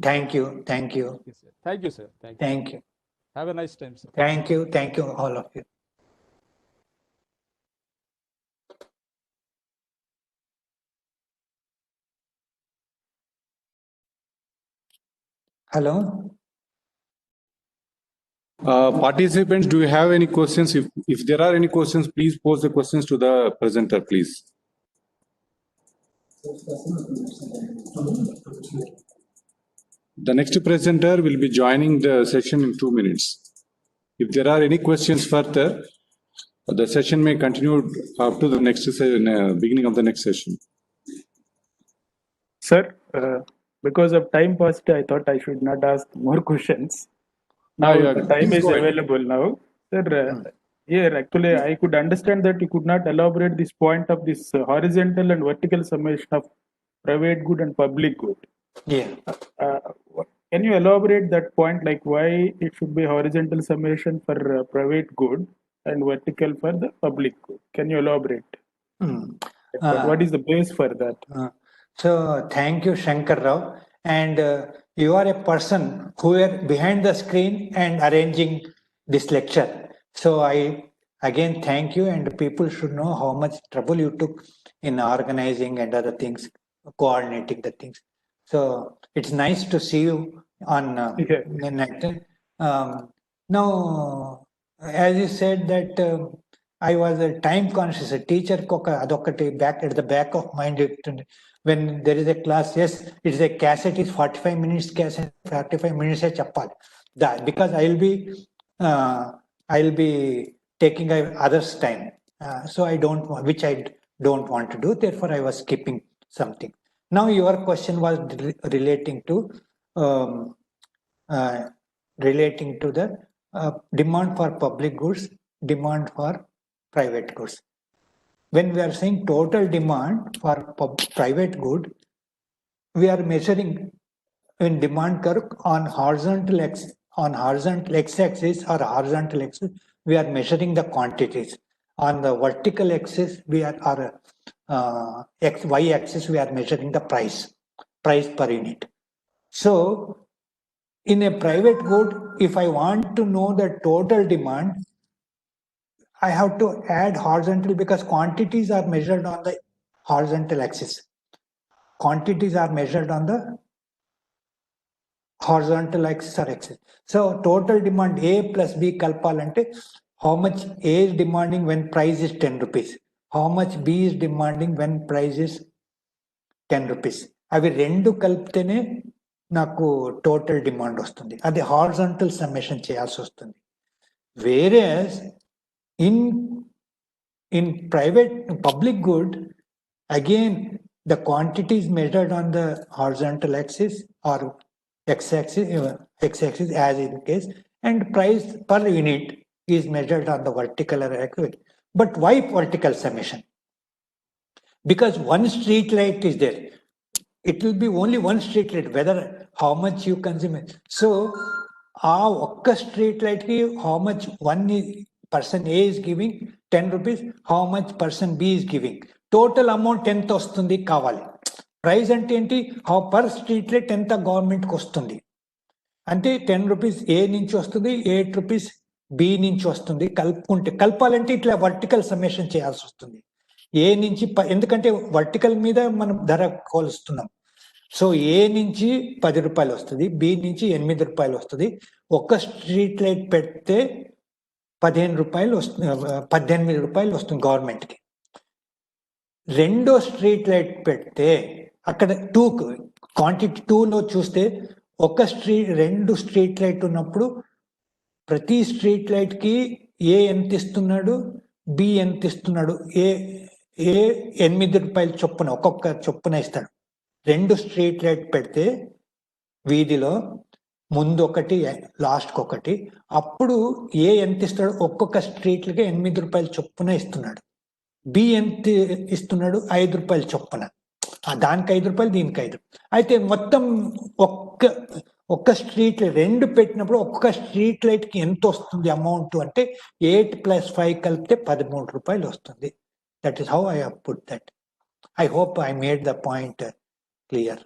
Thank you. Thank you, sir. Thank you, sir. Thank you. Have a nice time, sir. Thank you, all of you. Hello. Participants, do you have any questions? If there are any questions, please pose the questions to the presenter, please. The next presenter will be joining the session in 2 minutes. If there are any questions further, the session may continue up to the next beginning of the next session. Sir, because of time passed, I thought I should not ask more questions. Now Yeah, the time please is go ahead. available now. Sir, here actually I could understand that you could not elaborate this point of this horizontal and vertical summation of private good and public good. Yeah. Can you elaborate that point, like why it should be horizontal summation for private good and vertical for the public good? Can you elaborate? What is the base for that? So thank you, Shankar Rao. And you are a person who are behind the screen and arranging this lecture. So I again thank you, and people should know how much trouble you took in organizing and other things, coordinating the things. So it's nice to see you on now, as you said that I was a time conscious, a teacher back at the back of mind. When there is a class, yes, it is a cassette, is 45 minutes cassette, 45 minutes that because I'll be taking others' time. So I don't want, which I don't want to do. Therefore, I was skipping something. Now your question was relating to the demand for public goods, demand for private goods. When we are saying total demand for private good, we are measuring in demand curve on horizontal on horizontal x-axis or horizontal axis, we are measuring the quantities. On the vertical axis, we are, or y-axis, we are measuring the price per unit. So in a private good, if I want to know the total demand, I have to add horizontal because quantities are measured on the horizontal axis. Quantities are measured on the horizontal axis or axis. So total demand A plus B kalpalante, how much A is demanding when price is 10 rupees, how much B is demanding when price is 10 rupees. అవి రెండు కలిపితేనే నాకు total demand వస్తుంది. అది horizontal summation చేయాల్సి వస్తుంది. వేరే in private public good, again the quantity is measured on the horizontal axis or x-axis as in case, and price per unit is measured on the vertical axis. But why vertical summation? Because one street light is there. It will be only one street light, whether how much you consume it. So ఆ ఒక్క street light కి how much one person A is giving 10 rupees, how much person B is giving, total amount ఎంత వస్తుంది కావాలి. Price అంటే ఏంటి, how per street light ఎంత government కి వస్తుంది అంటే 10 రూపీస్ ఏ నుంచి వస్తుంది, 8 రూపీస్ బి నుంచి వస్తుంది. కలపాలంటే ఇట్లా వర్టికల్ సమ్మేషన్ చేయాల్సి వస్తుంది. ఏ నుంచి ఎందుకంటే వర్టికల్ మీద మనం ధర కోలుస్తున్నాం. సో ఏ నుంచి 10 రూపాయలు వస్తుంది, బి నుంచి 8 రూపాయలు వస్తుంది. ఒక్క స్ట్రీట్ లైట్ పెడితే 15 రూపాయలు వస్తుంది, 18 రూపాయలు వస్తుంది గవర్నమెంట్ కి. రెండో స్ట్రీట్ లైట్ పెడితే అక్కడ క్వాంటిటీ 2లో చూస్తే రెండు స్ట్రీట్ లైట్ ఉన్నప్పుడు ప్రతి స్ట్రీట్ లైట్ కి ఏ ఎంత ఇస్తున్నాడు, బి ఎంత ఇస్తున్నాడు. ఏ 8 రూపాయలు చొప్పున ఒక్కొక్క చొప్పున ఇస్తాడు. రెండు స్ట్రీట్ లైట్ పెడితే వీధిలో ముందు ఒకటి లాస్ట్ ఒకటి, అప్పుడు ఏ ఎంత ఇస్తాడు, ఒక్కొక్క స్ట్రీట్లకి 8 రూపాయలు చొప్పున ఇస్తున్నాడు. బి ఎంత ఇస్తున్నాడు, 5 రూపాయలు చొప్పున. దానికి 5 రూపాయలు, దీనికి 5. అయితే మొత్తం ఒక్క స్ట్రీట్ రెండు పెట్టినప్పుడు ఒక్క స్ట్రీట్ లైట్ కి ఎంత వస్తుంది అమౌంట్ అంటే 8 + 5 కలిపితే 13 రూపాయలు వస్తుంది. That is how I have put that. I hope I made the point clear.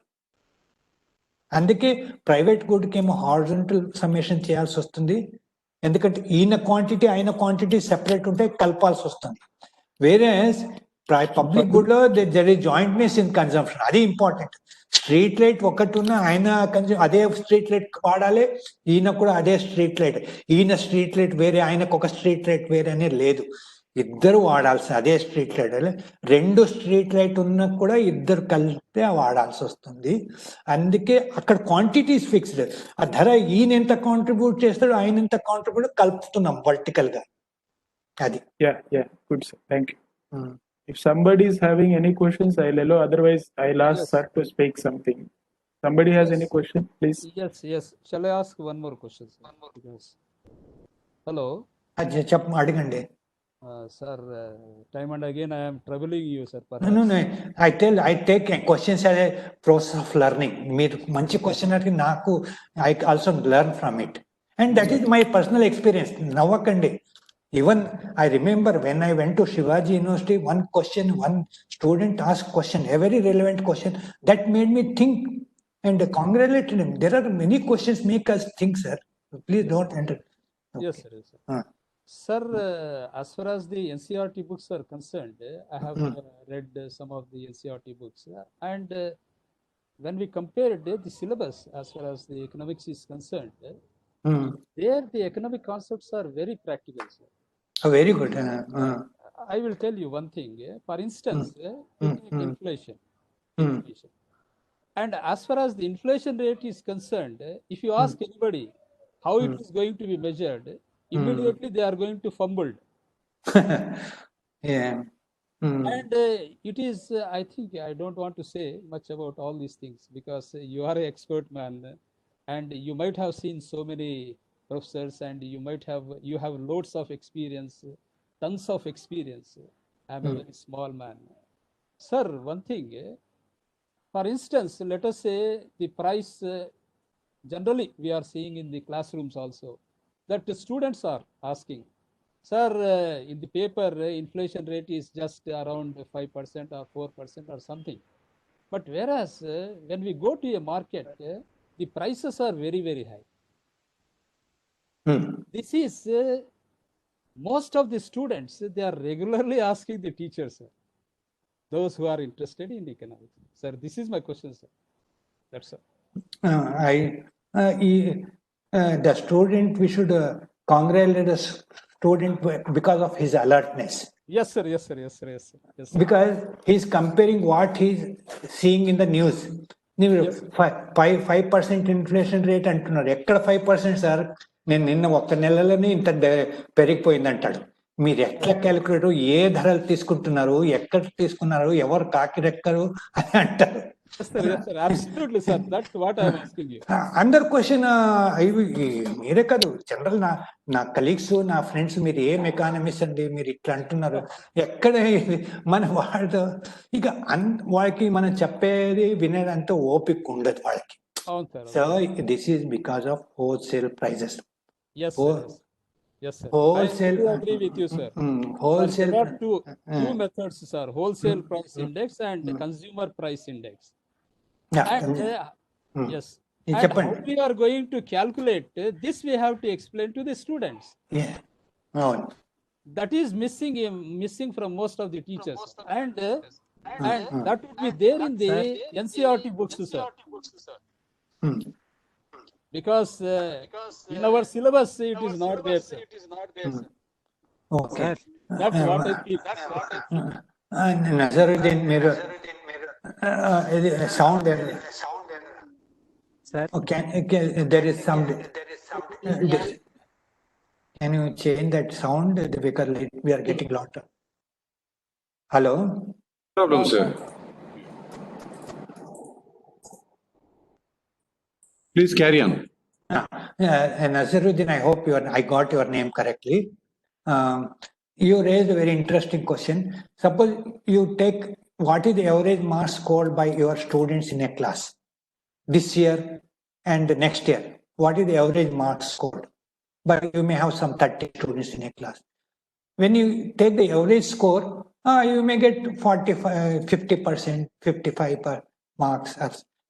అందుకే ప్రైవేట్ గుడ్కి ఏమో హారిజాంటల్ సమ్మేషన్ చేయాల్సి వస్తుంది, ఎందుకంటే ఈయన క్వాంటిటీ ఆయన క్వాంటిటీ సెపరేట్ ఉంటే కలపాల్సి వస్తుంది. వేరే పబ్లిక్ గుడ్ లో దర్ ఇస్ జాయింట్నెస్ ఇన్ కన్సంప్షన్, అది ఇంపార్టెంట్. స్ట్రీట్ లైట్ ఒకటి ఉన్న ఆయన అదే స్ట్రీట్ లైట్ వాడాలి, ఈయన కూడా అదే స్ట్రీట్ లైట్. ఈయన స్ట్రీట్ లైట్ వేరే, ఆయనకు ఒక స్ట్రీట్ లైట్ వేరే అనేది లేదు, ఇద్దరు వాడాల్సి అదే స్ట్రీట్ లైట్. రెండు స్ట్రీట్ లైట్ ఉన్నా కూడా ఇద్దరు కలిపితే వాడాల్సి వస్తుంది. అందుకే అక్కడ క్వాంటిటీస్ ఫిక్స్డ్. ఆ ధర ఈయన ఎంత కాంట్రిబ్యూట్ చేస్తాడు, ఆయన ఎంత కాంట్రిబ్యూట్ కలుపుతున్నాం వర్టికల్ గా. అది. Yeah, good sir, thank you. If somebody is having any questions, I'll allow, otherwise I'll ask sir to speak something. Somebody has any question, please? Yes. Shall I ask one more question, sir? Hello. అడగండి. Sir, time and again I am troubling you, sir. No. I take questions as a process of learning. మీరు మంచి question అడిగి నాకు I also learn from it. And that is my personal experience. నవ్వకండి. Even I remember when I went to Shivaji University, one student asked question, a very relevant question that made me think and congratulated him. There are many questions make us think, sir. Please don't enter. Okay. Yes, sir. Sir, as far as the NCERT books are concerned, I have read some of the NCERT books, and when we compared the syllabus as far as the economics is concerned, there the economic concepts are very practical, sir. Very good. I will tell you one thing. For instance, inflation. And as far as the inflation rate is concerned, if you ask anybody how it is going to be measured, immediately they are going to fumble. Yeah. And it is, I think, I don't want to say much about all these things because you are an expert man and you might have seen so many professors and you have loads of experience, tons of experience. I am a very small man. Sir, one thing, for instance, let us say the price generally we are seeing in the classrooms also, that the students are asking, sir, in the paper, inflation rate is just around 5% or 4% or something. But whereas when we go to a market, the prices are very, very high. This is most of the students, they are regularly asking the teachers, sir, those who are interested in economics. Sir, this is my question, sir. That's all. The student, we should congratulate the student because of his alertness. Yes, sir. Yes, sir. Yes, sir. Yes, sir. Yes, sir. Because he's comparing what he's seeing in the news. ನೀವು 5% inflation rate అంటున్నారు. ఎక్కడ 5% sir? నేను నిన్న ఒక్క నెలలోనే ఇంత పెరిగిపోయింది అంటాడు. మీరు ఎట్లా క్యాలిక్యులేటర్, ఏ ధరలు తీసుకుంటున్నారు, ఎక్కడ తీసుకున్నారు, ఎవరు కాకిరెక్కరు అని అంటారు. Yes, sir. Yes, sir. Absolutely, sir. That's what I'm asking you. అందరు క్వశ్చన్ మీరే కాదు, జనరల్ నా కలీగ్స్, నా ఫ్రెండ్స్, మీరు ఏం ఎకానమిస్ట్ అండి, మీరు ఇట్లా అంటున్నారు, ఎక్కడ మన వాళ్ళు ఇక వాళ్ళకి మనం చెప్పేది వినేదంతా ఓపిక ఉండదు వాళ్ళకి. So this is because of wholesale prices. Yes, sir. Yes, sir. Wholesale. I agree with you, sir. Wholesale. There are two methods, sir. Wholesale price index and consumer price index. And yes. And how we are going to calculate this, we have to explain to the students. Yeah. That is missing from most of the teachers, and that would be there in the NCERT books, sir. Because in our syllabus it is not there, sir. Okay. That's what I feel. Nazaruddin, మీరు sound Sir. Okay, there is some. Can you change that sound because we are getting lot of. Hello. Problem, sir. Please carry on. Nazaruddin, I hope I got your name correctly. You raised a very interesting question. Suppose you take what is the average marks scored by your students in a class this year and next year. What is the average marks scored? But you may have some 30 students in a class. When you take the average score, you may get 45, 50%, 55 marks.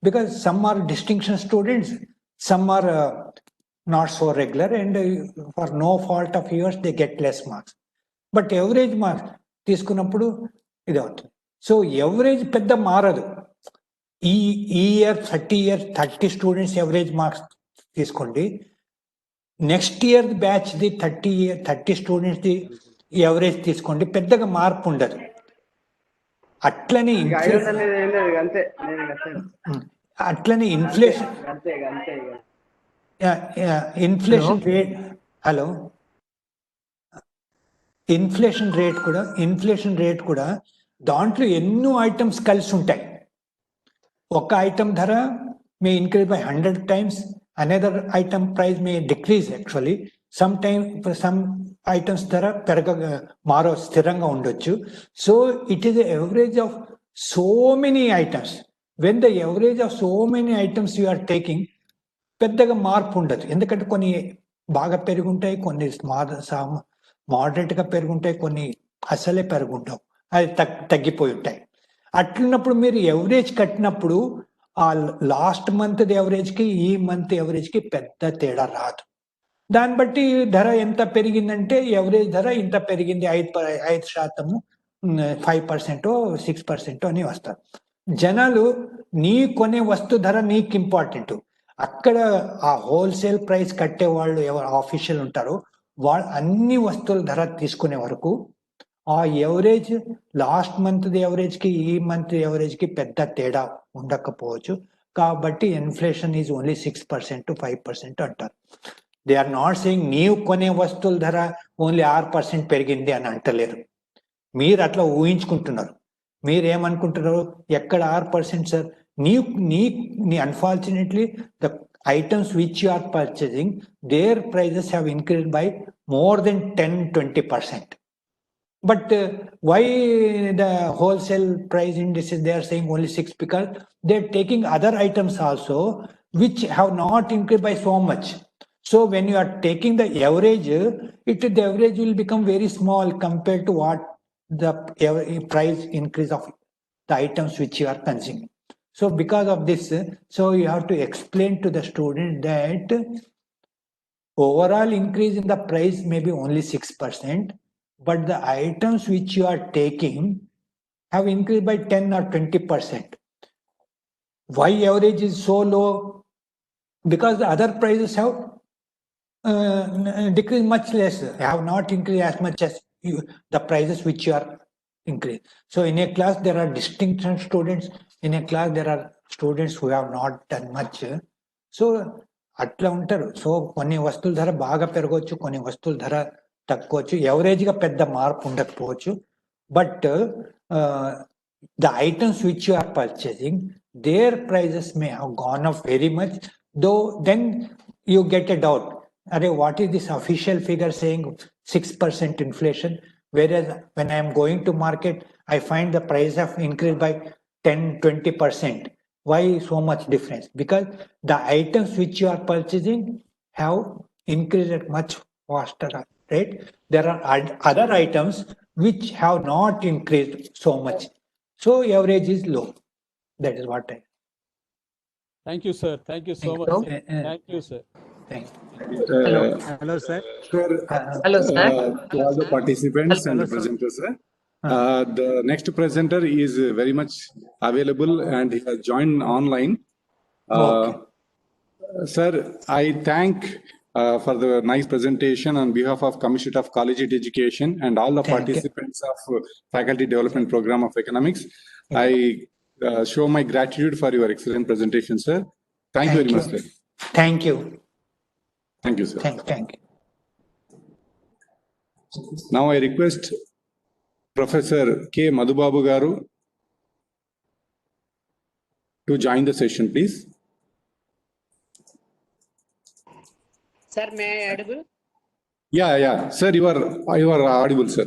Because some are distinction students, some are not so regular, and for no fault of yours, they get less marks. But average marks, తీసుకున్నప్పుడు ఇది అవుతుంది. So average పెద్ద మారదు. ఈ year 30 students average marks తీసుకోండి, next year batch the 30 students the average తీసుకోండి, పెద్దగా మార్పు ఉండదు. అట్లనే ఇన్ఫ్లేషన్ రేట్ ఇన్ఫ్లేషన్ రేట్ కూడా దాంట్లో ఎన్నో ఐటమ్స్ కలిసి ఉంటాయి. ఒక ఐటమ్ ధర may increase by 100 times, another item price may decrease. Actually some items ధర స్థిరంగా ఉండొచ్చు. So it is average of so many items. When the average of so many items you are taking, పెద్దగా మార్పు ఉండదు. ఎందుకంటే కొన్ని బాగా పెరుగుంటాయి, కొన్ని మోడరేట్ గా పెరుగుంటాయి, కొన్ని అసలే పెరుగుంటావు, అది తగ్గిపోయి ఉంటాయి. అట్లున్నప్పుడు మీరు ఎవరేజ్ కట్టినప్పుడు ఆ లాస్ట్ మంత్ ఎవరేజ్ కి ఈ మంత్ ఎవరేజ్ కి పెద్ద తేడా రాదు. దాన్ని బట్టి ధర ఎంత పెరిగిందంటే ఎవరేజ్ ధర ఇంత పెరిగింది, 5%, 5%, 6% అని వస్తారు. జనాలు నీ కొనే వస్తు ధర నీకు ఇంపార్టెంట్. అక్కడ ఆ హోల్సేల్ ప్రైస్ కట్టే వాళ్ళు ఎవరు ఆఫీషియల్ ఉంటారో వాళ్ళు అన్ని వస్తువుల ధర తీసుకునే వరకు ఆ ఎవరేజ్ లాస్ట్ మంత్ ఎవరేజ్ కి ఈ మంత్ ఎవరేజ్ కి పెద్ద తేడా ఉండకపోవచ్చు. కాబట్టి ఇన్ఫ్లేషన్ ఈజ్ ఓన్లీ 6% to 5% అంటారు. దే ఆర్ నాట్ సేయింగ్ నీవు కొనే వస్తువుల ధర ఓన్లీ 6% పెరిగింది అని అంటలేరు. మీరు అట్లా ఊహించుకుంటున్నారు. మీరేమనుకుంటున్నారు, ఎక్కడ 6% సార్? నీ unfortunately the items which you are purchasing, their prices have increased by more than 10-20%. But why the wholesale price indices they are saying only 6? Because they're taking other items also which have not increased by so much. So when you are taking the average, the average will become very small compared to what the price increase of the items which you are consuming. So because of this, so you have to explain to the student that overall increase in the price may be only 6%, but the items which you are taking have increased by 10 or 20%. Why average is so low? Because the other prices have decreased much less, have not increased as much as the prices which you are increased. So in a class, there are distinction students. In a class, there are students who have not done much. So అట్లా ఉంటారు. So కొన్ని వస్తువుల ధర బాగా పెరగవచ్చు, కొన్ని వస్తువుల ధర తక్కువచ్చు, ఎవరేజ్ గా పెద్ద మార్పు ఉండకపోవచ్చు. But the items which you are purchasing, their prices may have gone up very much, though then you get a doubt. What is this official figure saying 6% inflation? Whereas when I am going to market, I find the price have increased by 10-20%. Why so much difference? Because the items which you are purchasing have increased at much faster rate. There are other items which have not increased so much. So average is low. That is what I. Thank you, sir. Thank you so much. Sir. Thank you, sir. Thank you. Hello, sir. Hello, sir. To all the participants and the presenters, sir. The next presenter is very much available and he has joined online. Sir, I thank for the nice presentation on behalf of Commissioner of Collegiate Education and all the participants of Faculty Development Program of Economics. I show my gratitude for your excellent presentation, sir. Thank you very much, sir. Thank you. Thank you, sir. Thank you. Now I request Professor K. Madhubabu Garu to join the session, please. Sir, may I audible? Yeah. Sir, you are audible, sir.